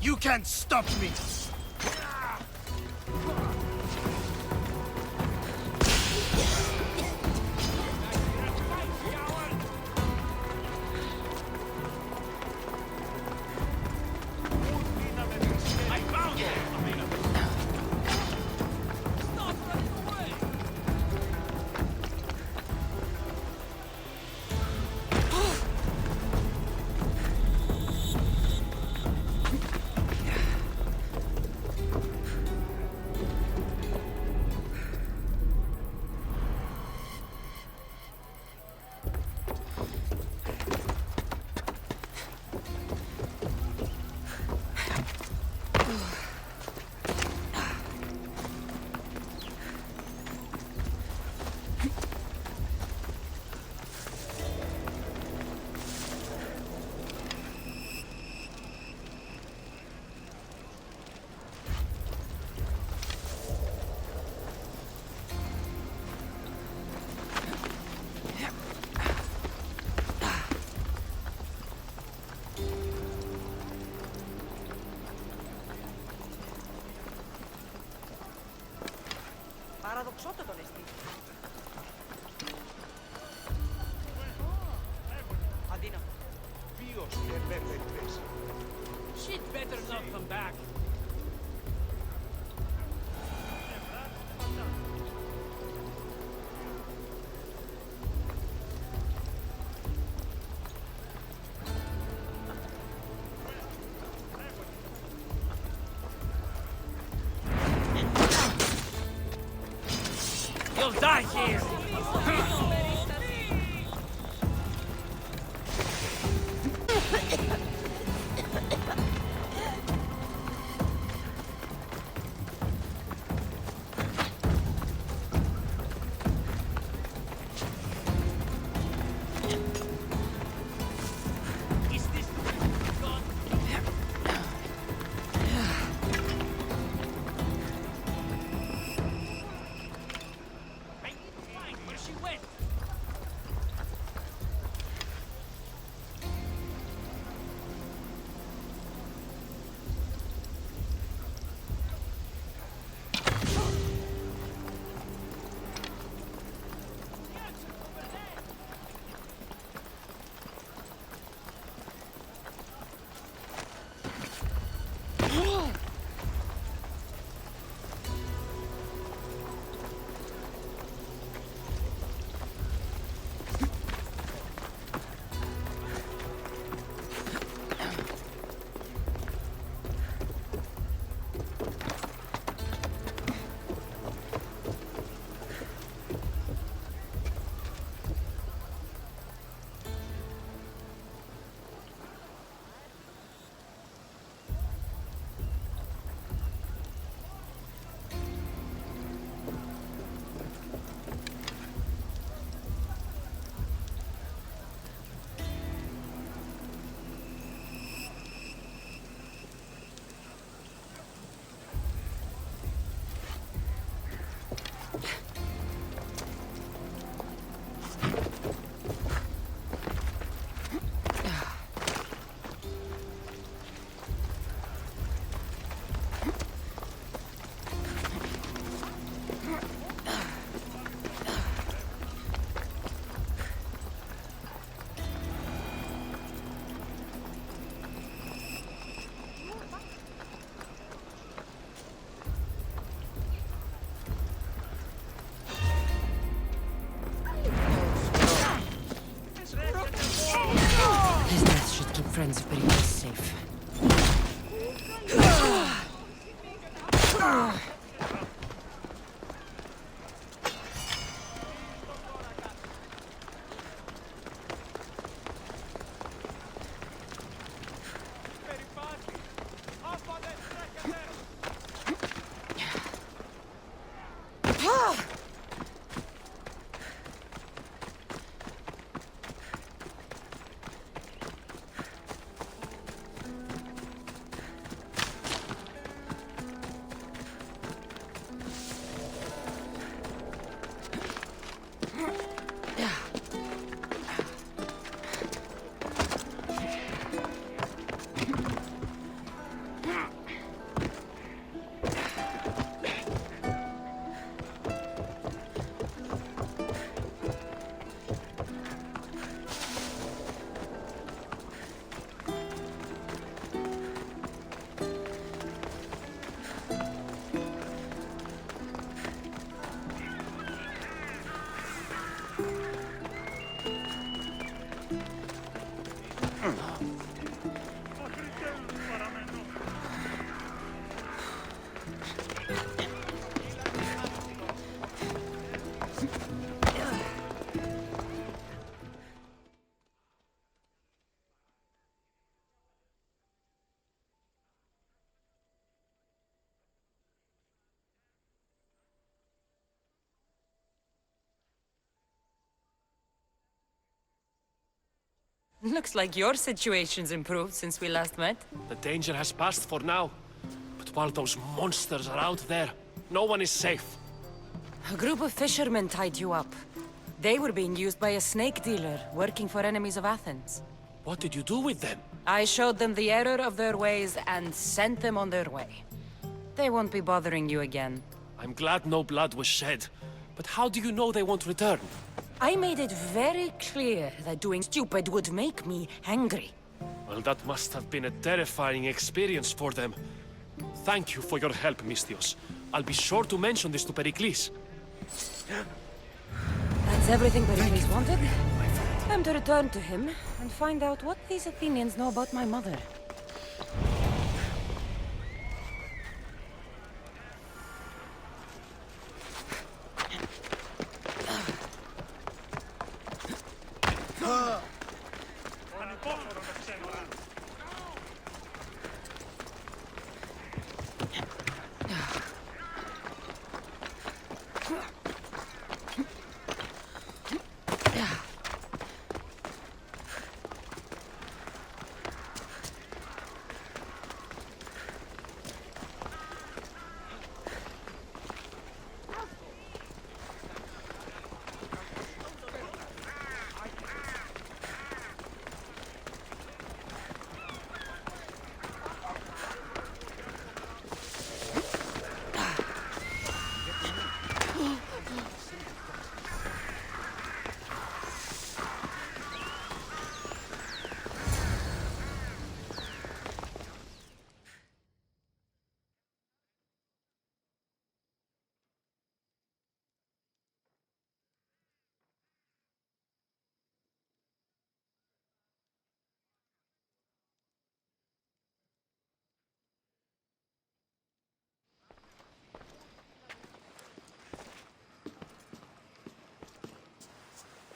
You can't stop me! I found her! Stop running away! Παραδοξότατον εστί. Αδύνατο. Ποιος επέφερες? She'd better not come back. You'll die here! Is this God? I need to find where she went. His death should keep friends of Brios safe. Looks like your situation's improved since we last met. The danger has passed for now. But while those monsters are out there, no one is safe. A group of fishermen tied you up. They were being used by a snake dealer working for enemies of Athens. What did you do with them? I showed them the error of their ways and sent them on their way. They won't be bothering you again. I'm glad no blood was shed. But how do you know they won't return? I made it very clear that doing stupid would make me angry. Well, that must have been a terrifying experience for them. Thank you for your help, Misthios. I'll be sure to mention this to Pericles. That's everything Pericles wanted. Time to return to him and find out what these Athenians know about my mother.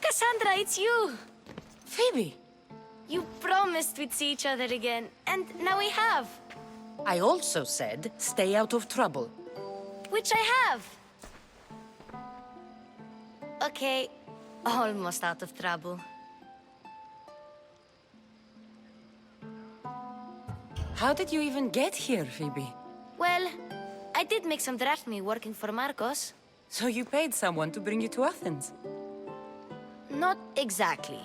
Kassandra, it's you! Phoebe! You promised we'd see each other again, and now we have. I also said, stay out of trouble. Which I have. Okay, almost out of trouble. How did you even get here, Phoebe? Well, I did make some drachmi working for Marcos. So you paid someone to bring you to Athens? Not exactly.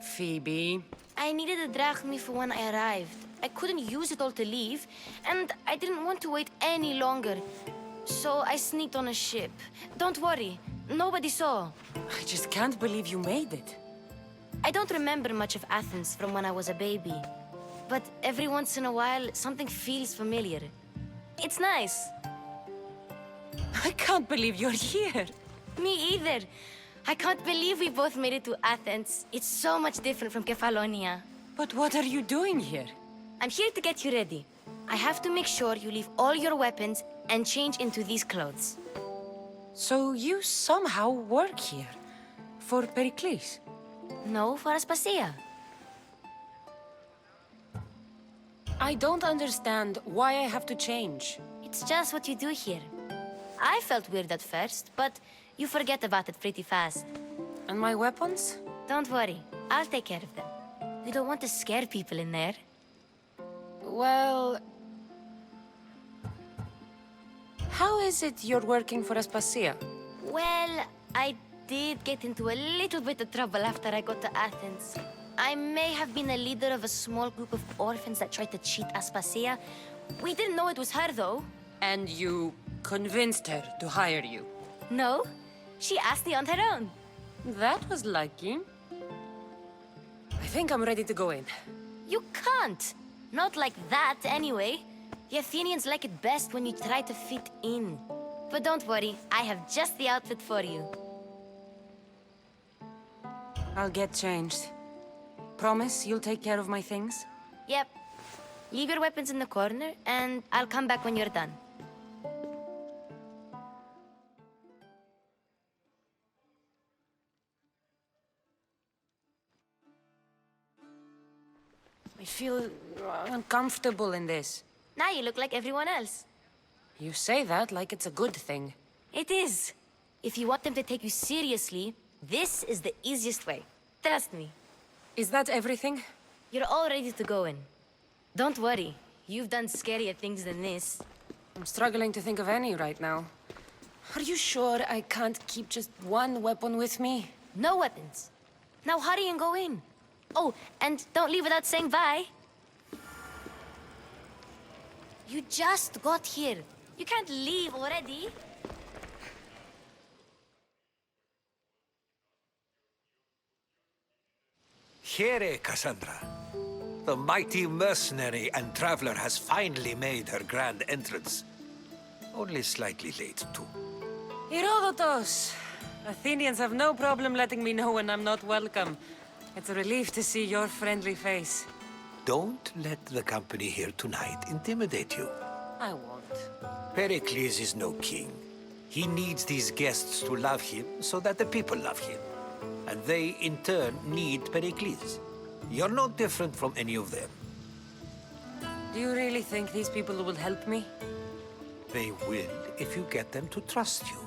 Phoebe... I needed a drachmi for when I arrived. I couldn't use it all to leave, and I didn't want to wait any longer. So I sneaked on a ship. Don't worry, nobody saw. I just can't believe you made it. I don't remember much of Athens from when I was a baby. But every once in a while, something feels familiar. It's nice. I can't believe you're here. Me either. I can't believe we both made it to Athens. It's so much different from Kefalonia. But what are you doing here? I'm here to get you ready. I have to make sure you leave all your weapons and change into these clothes. So you somehow work here? For Pericles? No, for Aspasia. I don't understand why I have to change. It's just what you do here. I felt weird at first, but you forget about it pretty fast. And my weapons? Don't worry, I'll take care of them. We don't want to scare people in there. Well... How is it you're working for Aspasia? Well, I did get into a little bit of trouble after I got to Athens. I may have been a leader of a small group of orphans that tried to cheat Aspasia. We didn't know it was her, though. And you convinced her to hire you? No, she asked me on her own. That was lucky. I think I'm ready to go in. You can't. Not like that, anyway. The Athenians like it best when you try to fit in. But don't worry, I have just the outfit for you. I'll get changed. Promise you'll take care of my things? Yep. Leave your weapons in the corner, and I'll come back when you're done. I feel uncomfortable in this. Now you look like everyone else. You say that like it's a good thing. It is. If you want them to take you seriously, this is the easiest way. Trust me. Is that everything? You're all ready to go in. Don't worry. You've done scarier things than this. I'm struggling to think of any right now. Are you sure I can't keep just one weapon with me? No weapons. Now hurry and go in. Oh, and don't leave without saying bye. You just got here. You can't leave already. Here, Kassandra. The mighty mercenary and traveler has finally made her grand entrance. Only slightly late, too. Herodotus! Athenians have no problem letting me know when I'm not welcome. It's a relief to see your friendly face. Don't let the company here tonight intimidate you. I won't. Pericles is no king. He needs these guests to love him so that the people love him. And they, in turn, need Pericles. You're no different from any of them. Do you really think these people will help me? They will if you get them to trust you.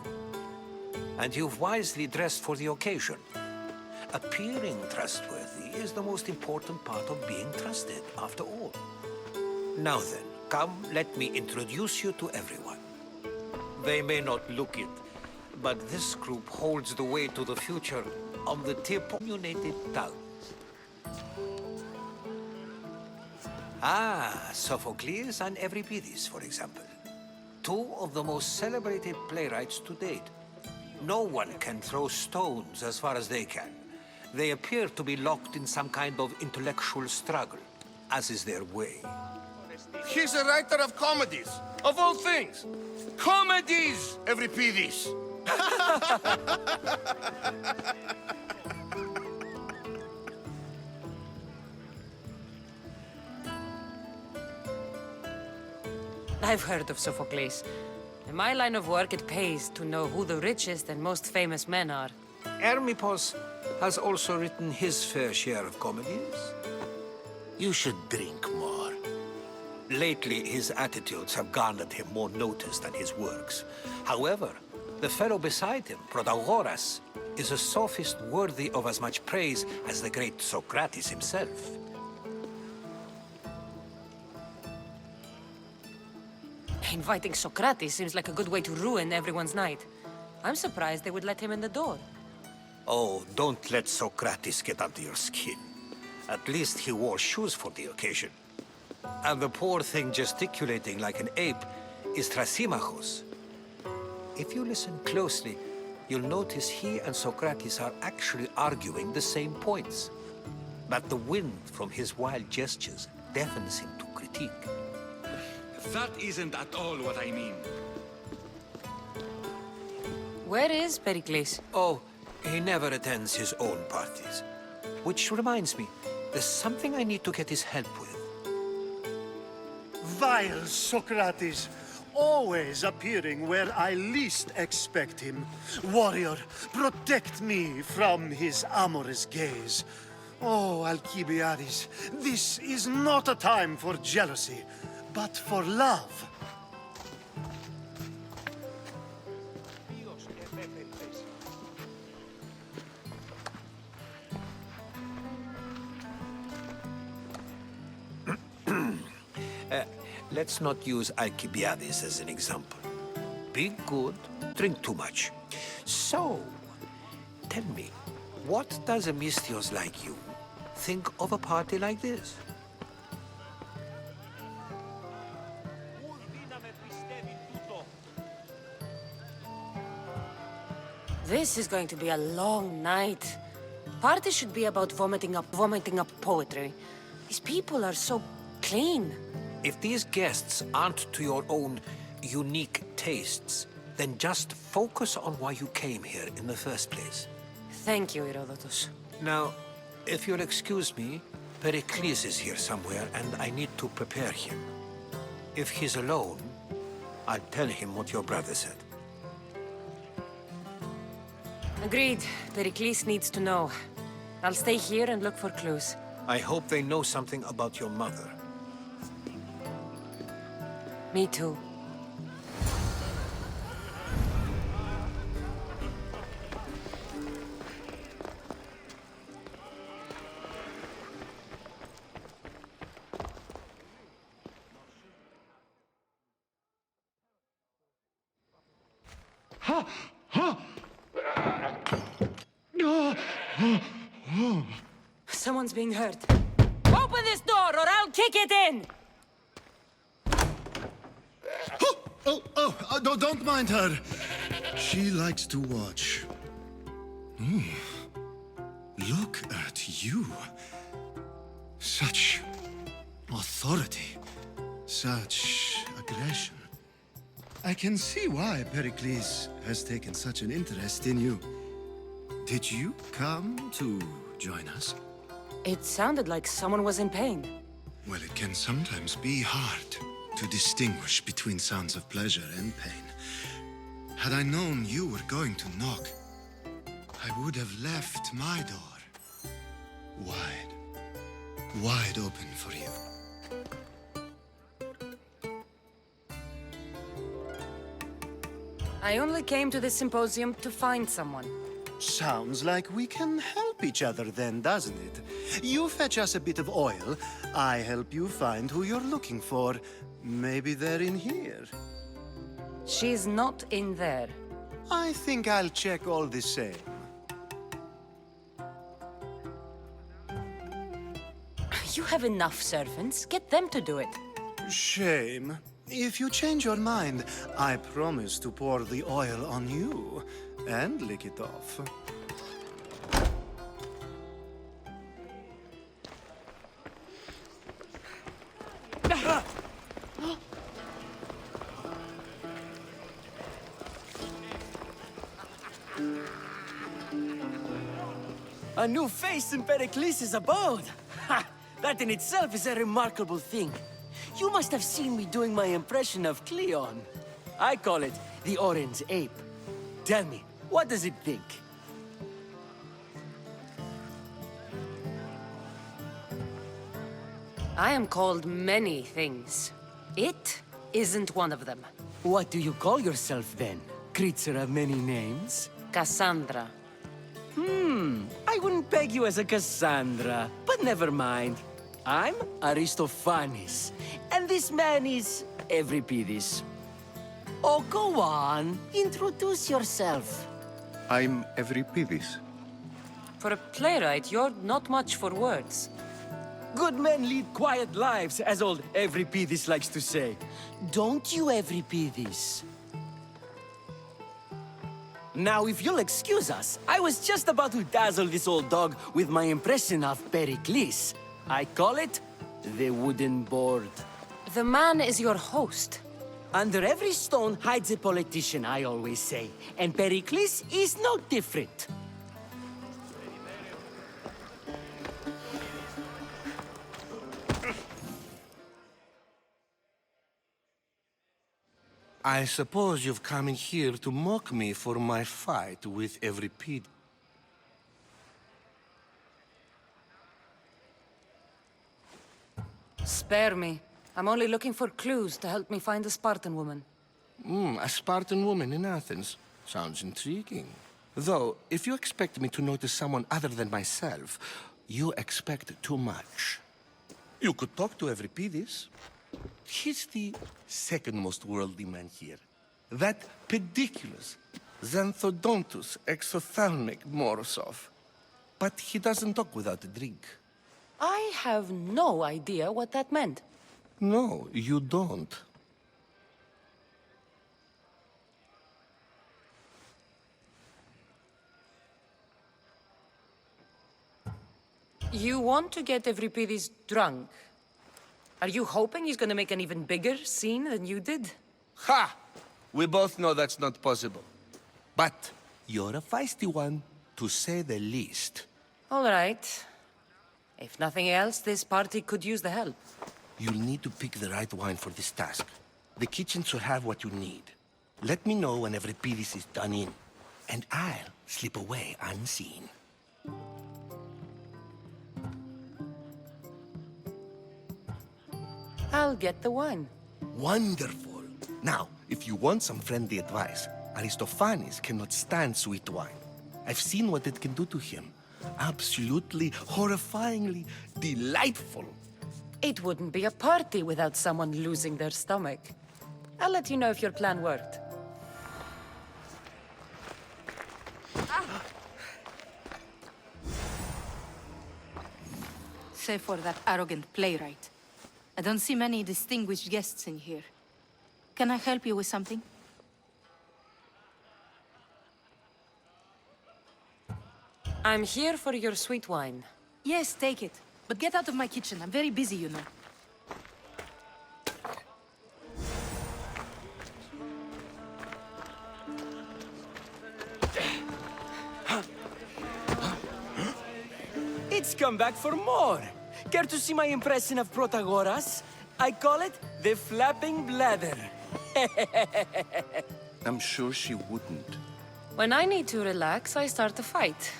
And you've wisely dressed for the occasion. Appearing trustworthy is the most important part of being trusted, after all. Now then, come, let me introduce you to everyone. They may not look it, but this group holds the way to the future on the tip of united tongues. Ah, Sophocles and Euripides, for example. Two of the most celebrated playwrights to date. No one can throw stones as far as they can. They appear to be locked in some kind of intellectual struggle, as is their way. He's a writer of comedies, of all things. Comedies, Euripides. I've heard of Sophocles. In my line of work, it pays to know who the richest and most famous men are. Hermippos has also written his fair share of comedies. You should drink more. Lately, his attitudes have garnered him more notice than his works. However, the fellow beside him, Protagoras, is a sophist worthy of as much praise as the great Socrates himself. Inviting Socrates seems like a good way to ruin everyone's night. I'm surprised they would let him in the door. Oh, don't let Socrates get under your skin. At least he wore shoes for the occasion. And the poor thing gesticulating like an ape is Thrasymachos. If you listen closely, you'll notice he and Socrates are actually arguing the same points. But the wind from his wild gestures deafens him to critique. That isn't at all what I mean. Where is Pericles? Oh, he never attends his own parties. Which reminds me, there's something I need to get his help with. Vile Socrates, always appearing where I least expect him. Warrior, protect me from his amorous gaze. Oh, Alcibiades, this is not a time for jealousy, but for love. Let's not use Alcibiades as an example. Be good, drink too much. So, tell me, what does a Mystios like you think of a party like this? This is going to be a long night. Parte should be about vomiting up poetry. These people are so clean. If these guests aren't to your own unique tastes, then just focus on why you came here in the first place. Thank you, Herodotus. Now, if you'll excuse me, Pericles is here somewhere, and I need to prepare him. If he's alone, I'll tell him what your brother said. Agreed. Pericles needs to know. I'll stay here and look for clues. I hope they know something about your mother. Me too. Someone's being hurt. Open this door or I'll kick it in! No, don't mind her. She likes to watch. Look at you. Such authority. Such aggression. I can see why Pericles has taken such an interest in you. Did you come to join us? It sounded like someone was in pain. Well, it can sometimes be hard to distinguish between sounds of pleasure and pain. Had I known you were going to knock, I would have left my door wide open for you. I only came to this symposium to find someone. Sounds like we can help each other then, doesn't it? You fetch us a bit of oil, I help you find who you're looking for. Maybe they're in here. She's not in there. I think I'll check all the same. You have enough servants. Get them to do it. Shame. If you change your mind, I promise to pour the oil on you and lick it off. A new face in Pericles' abode! Ha! That in itself is a remarkable thing. You must have seen me doing my impression of Cleon. I call it the Orange Ape. Tell me, what does it think? I am called many things. It isn't one of them. What do you call yourself then? Creature of many names? Kassandra. I wouldn't peg you as a Kassandra, but never mind. I'm Aristophanes, and this man is Euripides. Oh, go on. Introduce yourself. I'm Euripides. For a playwright, you're not much for words. Good men lead quiet lives, as old Euripides likes to say. Don't you, Euripides? Now, if you'll excuse us, I was just about to dazzle this old dog with my impression of Pericles. I call it the wooden board. The man is your host. Under every stone hides a politician, I always say. And Pericles is no different. I suppose you've come in here to mock me for my fight with Euripides. Spare me. I'm only looking for clues to help me find a Spartan woman. A Spartan woman in Athens. Sounds intriguing. Though, if you expect me to notice someone other than myself, you expect too much. You could talk to Euripides. He's the second most worldly man here. That pediculous, xanthodontus exophthalmic Morosov. But he doesn't talk without a drink. I have no idea what that meant. No, you don't. You want to get Euripides drunk? Are you hoping he's gonna make an even bigger scene than you did? Ha! We both know that's not possible. But you're a feisty one, to say the least. All right. If nothing else, this party could use the help. You'll need to pick the right wine for this task. The kitchen should have what you need. Let me know when Euripides is done in, and I'll slip away unseen. I'll get the wine. Wonderful. Now, if you want some friendly advice, Aristophanes cannot stand sweet wine. I've seen what it can do to him. Absolutely, horrifyingly delightful. It wouldn't be a party without someone losing their stomach. I'll let you know if your plan worked. Save for that arrogant playwright. I don't see many distinguished guests in here. Can I help you with something? I'm here for your sweet wine. Yes, take it. But get out of my kitchen. I'm very busy, you know. It's come back for more. Care to see my impression of Protagoras? I call it the flapping bladder. I'm sure she wouldn't. When I need to relax, I start a fight.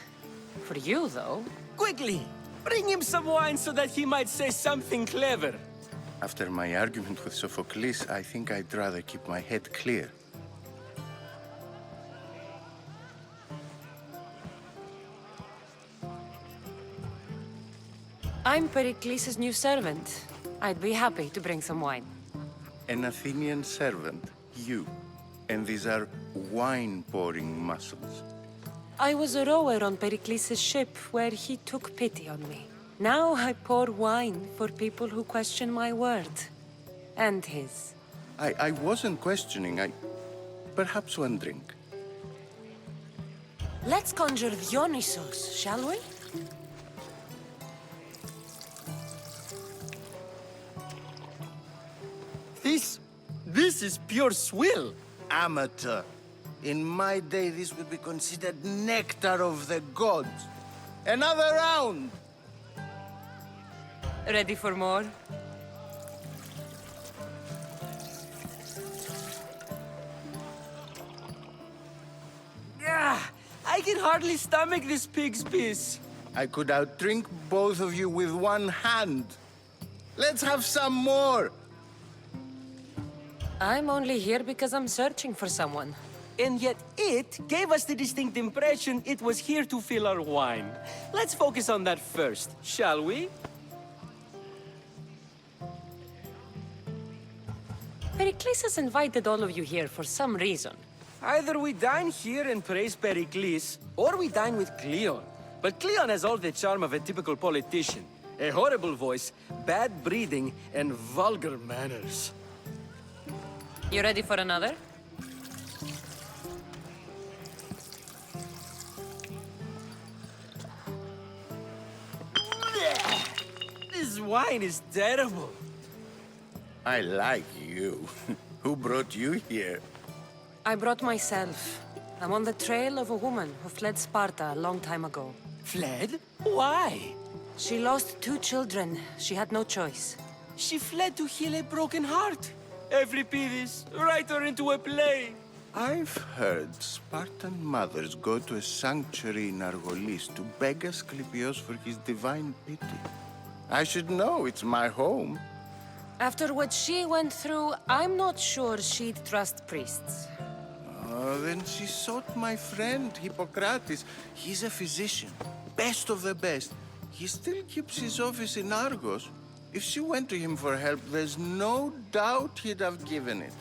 For you, though. Quickly, bring him some wine so that he might say something clever. After my argument with Sophocles, I think I'd rather keep my head clear. I'm Pericles' new servant. I'd be happy to bring some wine. An Athenian servant, you. And these are wine-pouring muscles. I was a rower on Pericles' ship where he took pity on me. Now I pour wine for people who question my word. And his. I wasn't questioning. Perhaps one drink. Let's conjure Dionysos, shall we? This is pure swill. Amateur. In my day, this would be considered nectar of the gods. Another round! Ready for more? I can hardly stomach this pig's piss. I could outdrink both of you with one hand. Let's have some more! I'm only here because I'm searching for someone. And yet it gave us the distinct impression it was here to fill our wine. Let's focus on that first, shall we? Pericles has invited all of you here for some reason. Either we dine here and praise Pericles, or we dine with Cleon. But Cleon has all the charm of a typical politician. A horrible voice, bad breeding, and vulgar manners. You ready for another? This wine is terrible. I like you. Who brought you here? I brought myself. I'm on the trail of a woman who fled Sparta a long time ago. Fled? Why? She lost 2 children. She had no choice. She fled to heal a broken heart. Euripides, write her into a play. I've heard Spartan mothers go to a sanctuary in Argolis to beg Asclepios for his divine pity. I should know, it's my home. After what she went through, I'm not sure she'd trust priests. Oh, then she sought my friend, Hippocrates. He's a physician, best of the best. He still keeps his office in Argos. If she went to him for help, there's no doubt he'd have given it.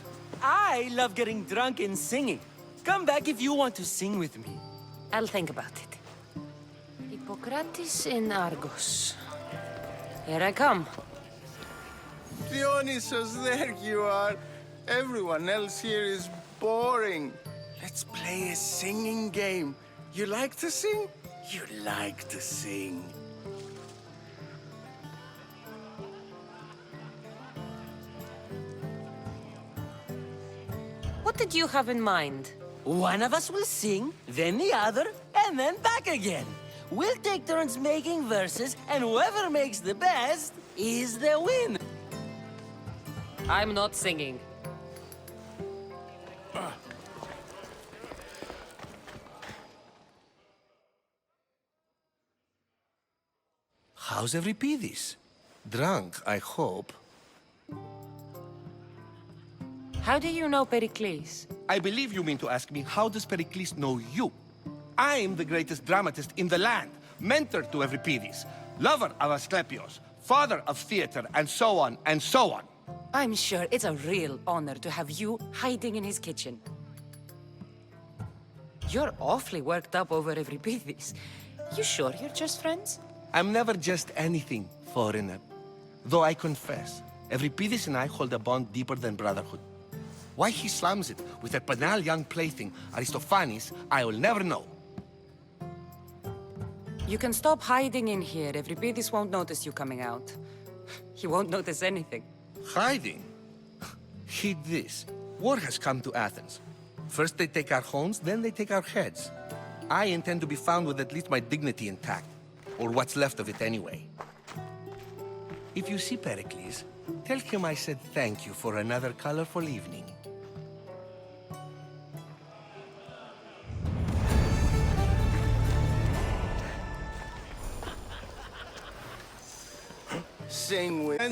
I love getting drunk and singing. Come back if you want to sing with me. I'll think about it. Hippocrates in Argos. Here I come. Dionysos, there you are. Everyone else here is boring. Let's play a singing game. You like to sing? You like to sing. What did you have in mind? One of us will sing, then the other, and then back again. We'll take turns making verses, and whoever makes the best is the winner. I'm not singing. How's Euripides? Drunk, I hope. How do you know Pericles? I believe you mean to ask me, how does Pericles know you? I'm the greatest dramatist in the land, mentor to Euripides, lover of Asclepios, father of theater, and so on, and so on. I'm sure it's a real honor to have you hiding in his kitchen. You're awfully worked up over Euripides. You sure you're just friends? I'm never just anything, foreigner. Though I confess, Euripides and I hold a bond deeper than brotherhood. Why he slams it with a banal young plaything, Aristophanes, I will never know. You can stop hiding in here. Euripides won't notice you coming out. He won't notice anything. Hiding? Heed this. War has come to Athens. First they take our homes, then they take our heads. I intend to be found with at least my dignity intact. Or what's left of it anyway. If you see Pericles, tell him I said thank you for another colorful evening.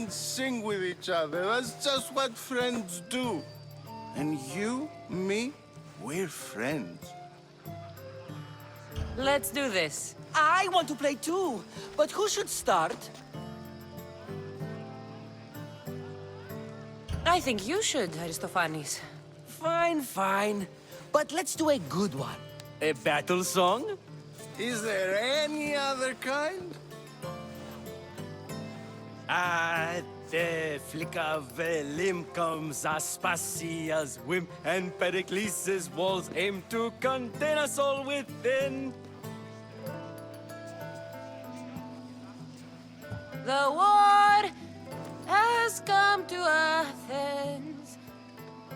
Sing with each other. That's just what friends do. And you, me, we're friends. Let's do this. I want to play too, but who should start? I think you should, Aristophanes. Fine, fine. But let's do a good one. A battle song? Is there any other kind? At the flick of a limb comes Aspasia's whim, and Pericles' walls aim to contain us all within. The war has come to Athens.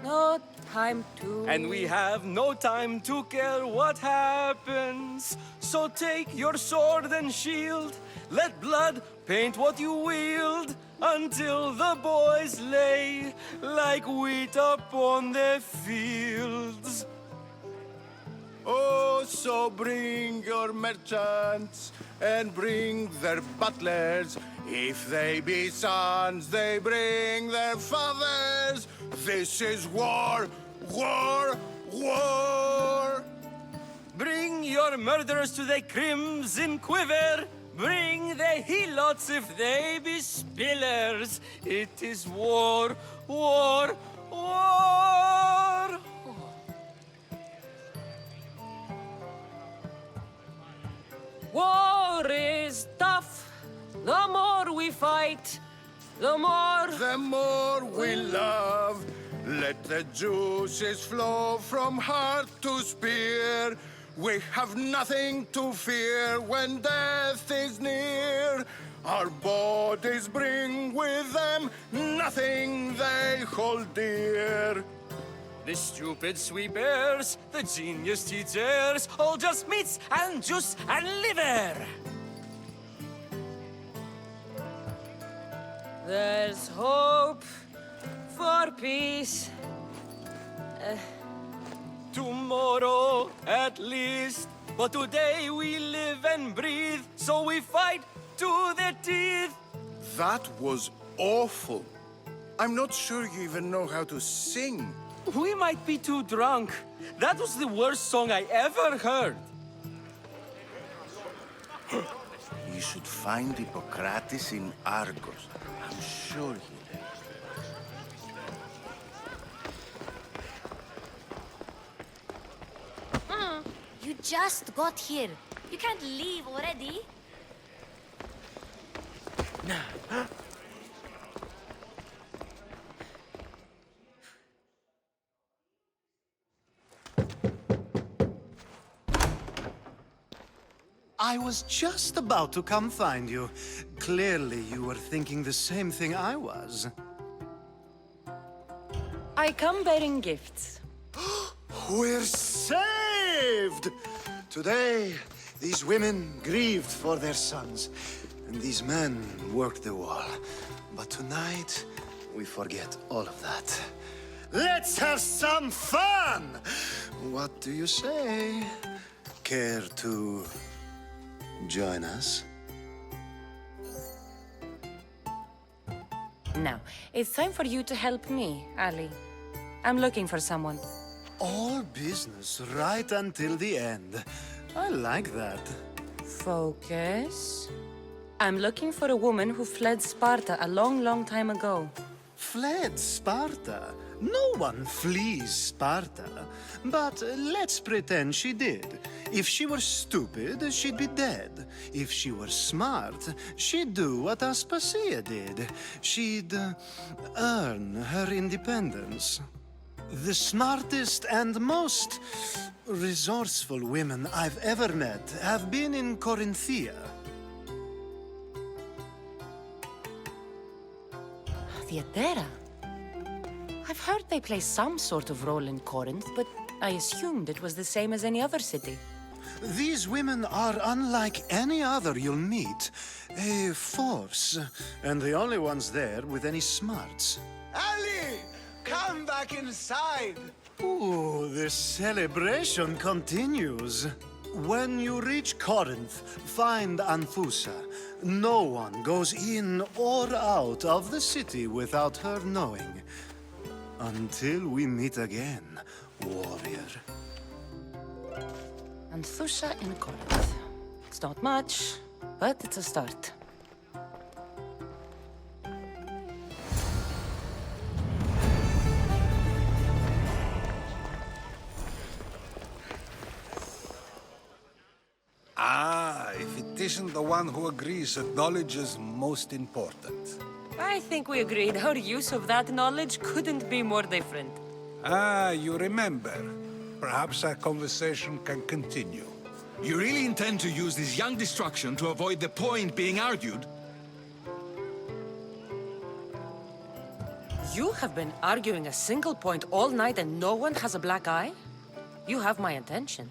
No time to... And we have no time to care what happens. So take your sword and shield. Let blood paint what you wield, until the boys lay like wheat upon the fields. Oh, so bring your merchants and bring their butlers. If they be sons, they bring their fathers. This is war, war, war. Bring your murderers to the crimson quiver. Bring the helots if they be spillers. It is war, war, war. War is tough. The more we fight, the more we love. Let the juices flow from heart to spear. We have nothing to fear when death is near. Our bodies bring with them nothing they hold dear. The stupid sweepers, the genius teachers, all just meats and juice and liver. There's hope for peace. Tomorrow, at least. But today we live and breathe, so we fight to the teeth. That was awful. I'm not sure you even know how to sing. We might be too drunk. That was the worst song I ever heard. You should find Hippocrates in Argos. I'm sure he You just got here. You can't leave already. I was just about to come find you. Clearly, you were thinking the same thing I was. I come bearing gifts. We're saved! Today, these women grieved for their sons, and these men worked the wall. But tonight, we forget all of that. Let's have some fun! What do you say? Care to join us? Now, it's time for you to help me, Ali. I'm looking for someone. All business right until the end. I like that. Focus. I'm looking for a woman who fled Sparta a long, long time ago. Fled Sparta? No one flees Sparta. But let's pretend she did. If she were stupid, she'd be dead. If she were smart, she'd do what Aspasia did. She'd earn her independence. The smartest and most resourceful women I've ever met have been in Corinthia. Theatera? I've heard they play some sort of role in Corinth, but I assumed it was the same as any other city. These women are unlike any other you'll meet. A force, and the only ones there with any smarts. Ali! Come back inside! Ooh, the celebration continues. When you reach Corinth, find Anfusa. No one goes in or out of the city without her knowing. Until we meet again, warrior. Anfusa in Corinth. It's not much, but it's a start. Ah, if it isn't the one who agrees that knowledge is most important. I think we agreed our use of that knowledge couldn't be more different. Ah, you remember. Perhaps our conversation can continue. You really intend to use this young destruction to avoid the point being argued? You have been arguing a single point all night and no one has a black eye? You have my attention.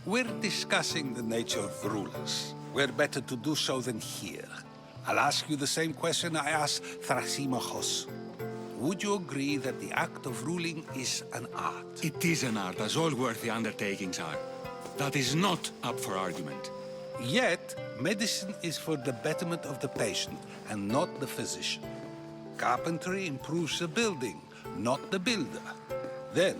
We're discussing the nature of rulers. Where better to do so than here? I'll ask you the same question I asked Thrasimachos. Would you agree that the act of ruling is an art? It is an art, as all worthy undertakings are. That is not up for argument. Yet, medicine is for the betterment of the patient and not the physician. Carpentry improves the building, not the builder. Then,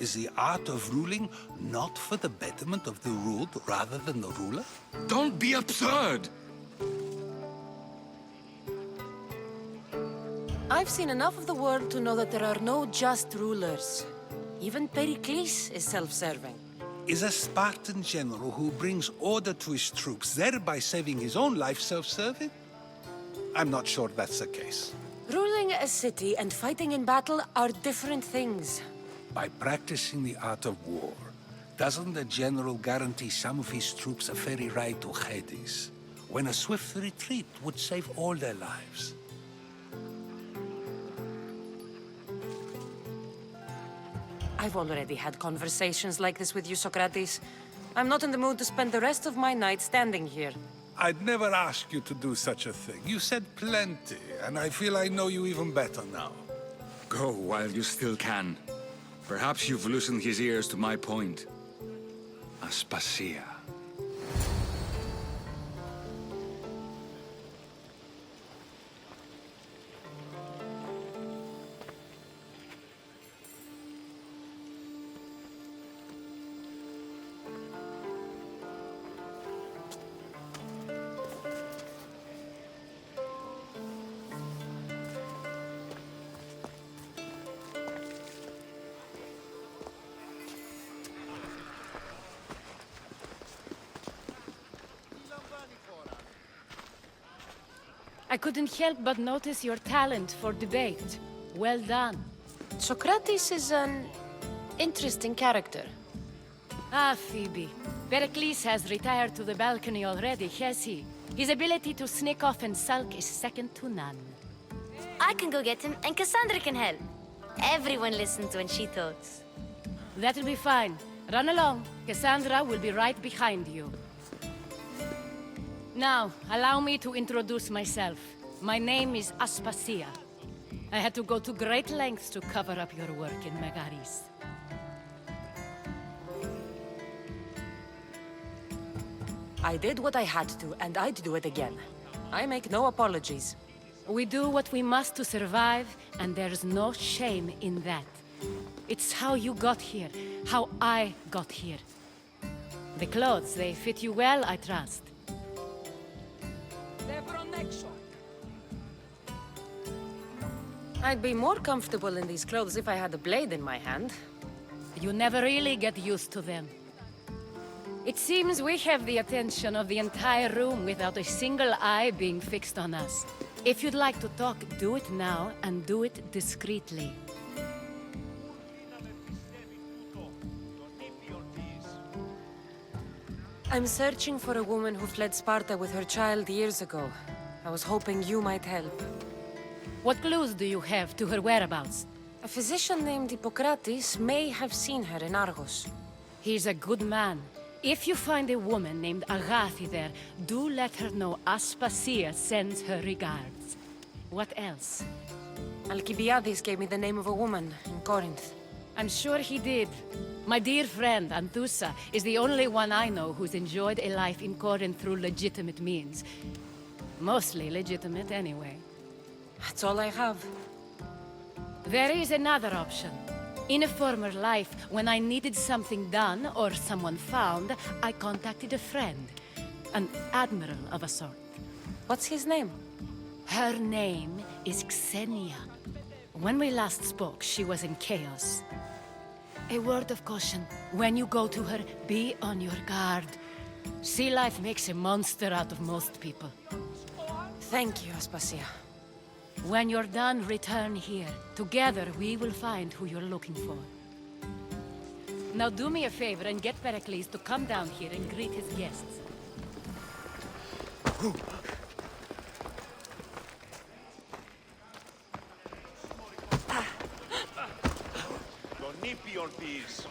is the art of ruling not for the betterment of the ruled rather than the ruler? Don't be absurd! I've seen enough of the world to know that there are no just rulers. Even Pericles is self-serving. Is a Spartan general who brings order to his troops, thereby saving his own life, self-serving? I'm not sure that's the case. Ruling a city and fighting in battle are different things. By practicing the art of war, doesn't the general guarantee some of his troops a ferry ride to Hades, when a swift retreat would save all their lives? I've already had conversations like this with you, Socrates. I'm not in the mood to spend the rest of my night standing here. I'd never ask you to do such a thing. You said plenty, and I feel I know you even better now. Go while you still can. Perhaps you've loosened his ears to my point. Aspasia. I couldn't help but notice your talent for debate. Well done. Socrates is an interesting character. Ah, Phoebe. Pericles has retired to the balcony already, has he? His ability to sneak off and sulk is second to none. I can go get him, and Kassandra can help. Everyone listens when she talks. That'll be fine. Run along. Kassandra will be right behind you. Now, allow me to introduce myself. My name is Aspasia. I had to go to great lengths to cover up your work in Megaris. I did what I had to, and I'd do it again. I make no apologies. We do what we must to survive, and there's no shame in that. It's how you got here, how I got here. The clothes, they fit you well, I trust. I'd be more comfortable in these clothes if I had a blade in my hand. You never really get used to them. It seems we have the attention of the entire room without a single eye being fixed on us. If you'd like to talk, do it now, and do it discreetly. I'm searching for a woman who fled Sparta with her child years ago. I was hoping you might help. What clues do you have to her whereabouts? A physician named Hippocrates may have seen her in Argos. He's a good man. If you find a woman named Agathi there, do let her know Aspasia sends her regards. What else? Alcibiades gave me the name of a woman in Corinth. I'm sure he did. My dear friend, Anthusa, is the only one I know who's enjoyed a life in Corinth through legitimate means. Mostly legitimate, anyway. That's all I have. There is another option. In a former life, when I needed something done or someone found, I contacted a friend. An admiral of a sort. What's his name? Her name is Xenia. When we last spoke, she was in chaos. A word of caution. When you go to her, be on your guard. Sea life makes a monster out of most people. Thank you, Aspasia. When you're done, return here. Together, we will find who you're looking for. Now do me a favor and get Pericles to come down here and greet his guests. Τον ποιης.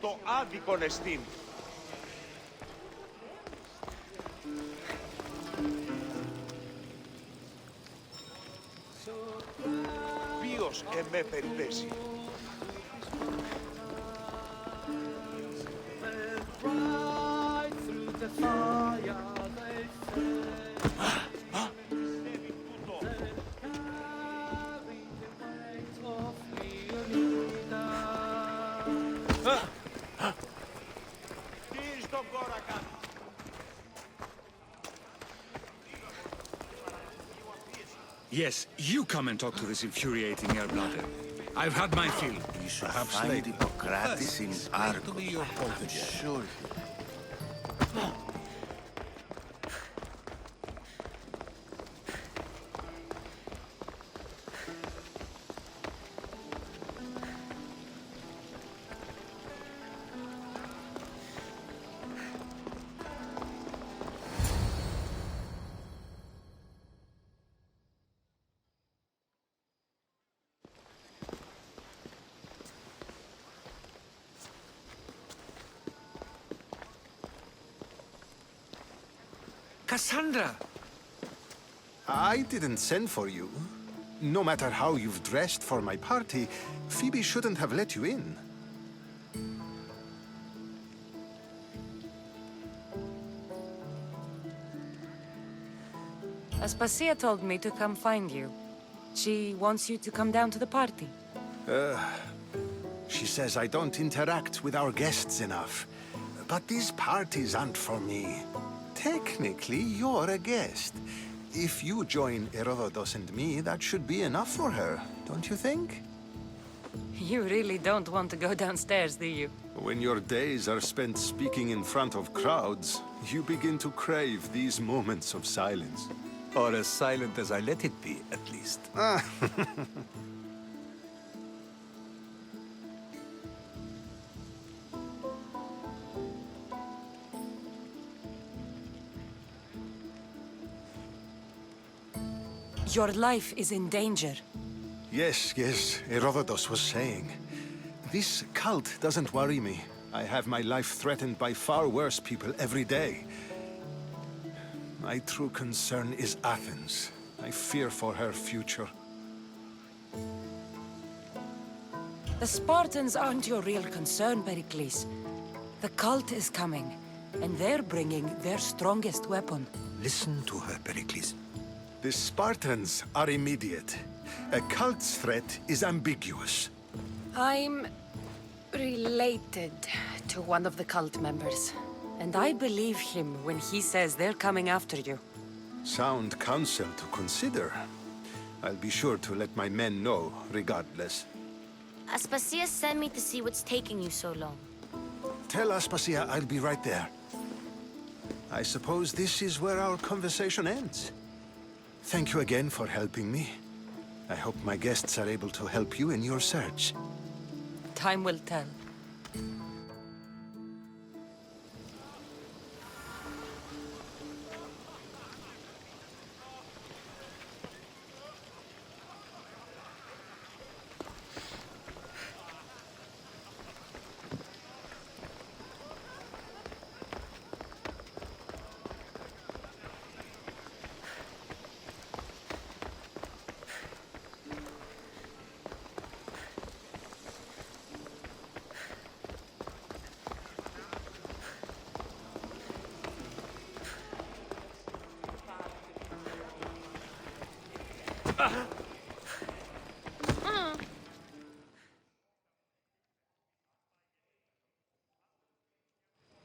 Το άδικον εστίν. Ποιος εμέ περιπέσει. Yes, you come and talk to this infuriating air-bladder. I've had my fill. You should find Hippocrates in Argos. I'm sure. Kassandra! I didn't send for you. No matter how you've dressed for my party, Phoebe shouldn't have let you in. Aspasia told me to come find you. She wants you to come down to the party. She says I don't interact with our guests enough. But these parties aren't for me. Technically, you're a guest. If you join Herodotus and me, that should be enough for her, don't you think? You really don't want to go downstairs, do you? When your days are spent speaking in front of crowds, you begin to crave these moments of silence. Or as silent as I let it be, at least. Your life is in danger. Yes, Herodotus was saying. This cult doesn't worry me. I have my life threatened by far worse people every day. My true concern is Athens. I fear for her future. The Spartans aren't your real concern, Pericles. The cult is coming, and they're bringing their strongest weapon. Listen to her, Pericles. The Spartans are immediate. A cult's threat is ambiguous. I'm related to one of the cult members. And I believe him when he says they're coming after you. Sound counsel to consider. I'll be sure to let my men know, regardless. Aspasia sent me to see what's taking you so long. Tell Aspasia I'll be right there. I suppose this is where our conversation ends. Thank you again for helping me. I hope my guests are able to help you in your search. Time will tell.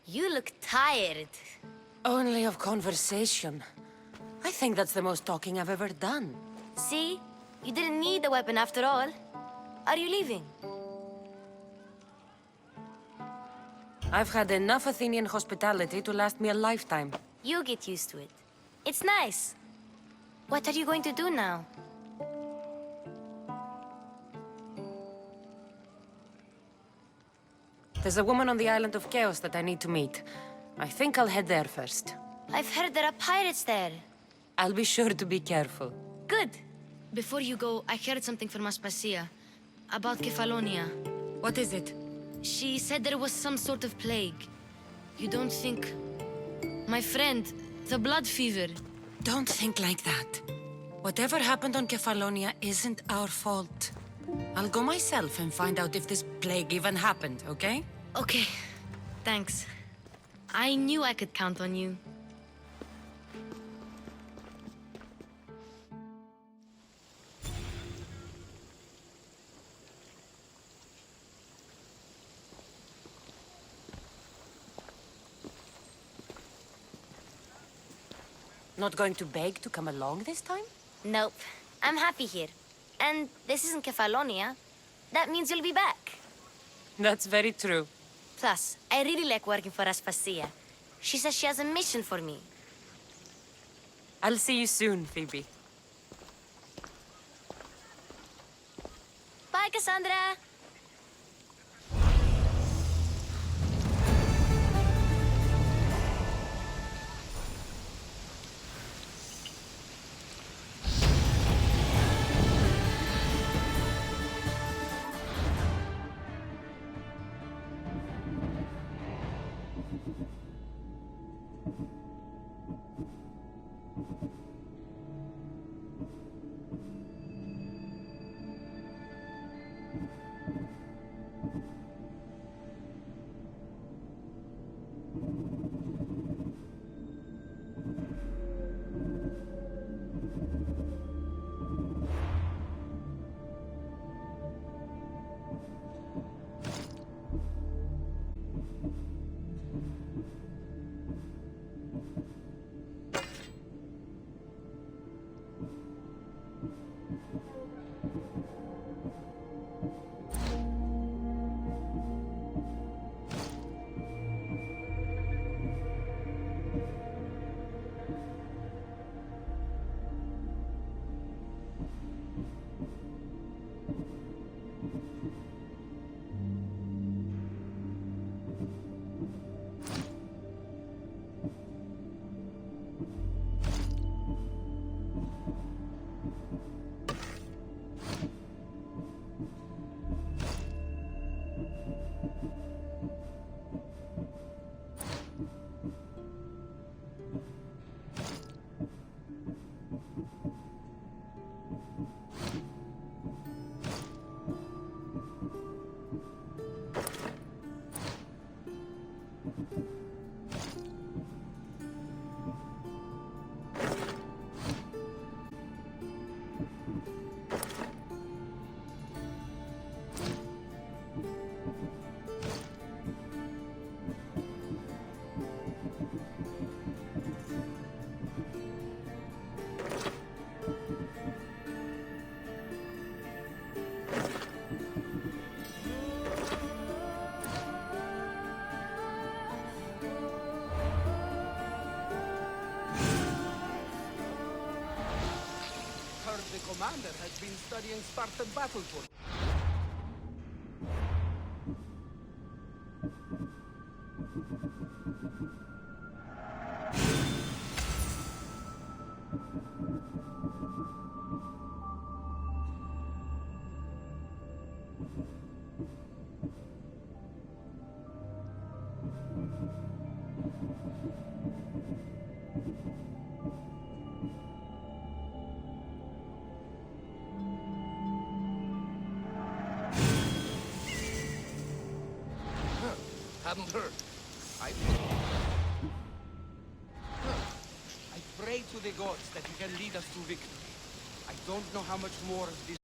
You look tired. Only of conversation. I think that's the most talking I've ever done. See? You didn't need the weapon after all. Are you leaving? I've had enough Athenian hospitality to last me a lifetime. You get used to it. It's nice. What are you going to do now? There's a woman on the island of Chaos that I need to meet. I think I'll head there first. I've heard there are pirates there. I'll be sure to be careful. Good. Before you go, I heard something from Aspasia. About Kefalonia. What is it? She said there was some sort of plague. You don't think... My friend, the blood fever. Don't think like that. Whatever happened on Kefalonia isn't our fault. I'll go myself and find out if this plague even happened, okay? Okay. Thanks. I knew I could count on you. Not going to beg to come along this time? Nope. I'm happy here. And this isn't Kefalonia. That means you'll be back. That's very true. Plus, I really like working for Aspasia. She says she has a mission for me. I'll see you soon, Phoebe. Bye, Kassandra! commander has been studying Spartan battle for. Hadn't heard. I I pray to the gods that you can lead us to victory. I don't know how much more of this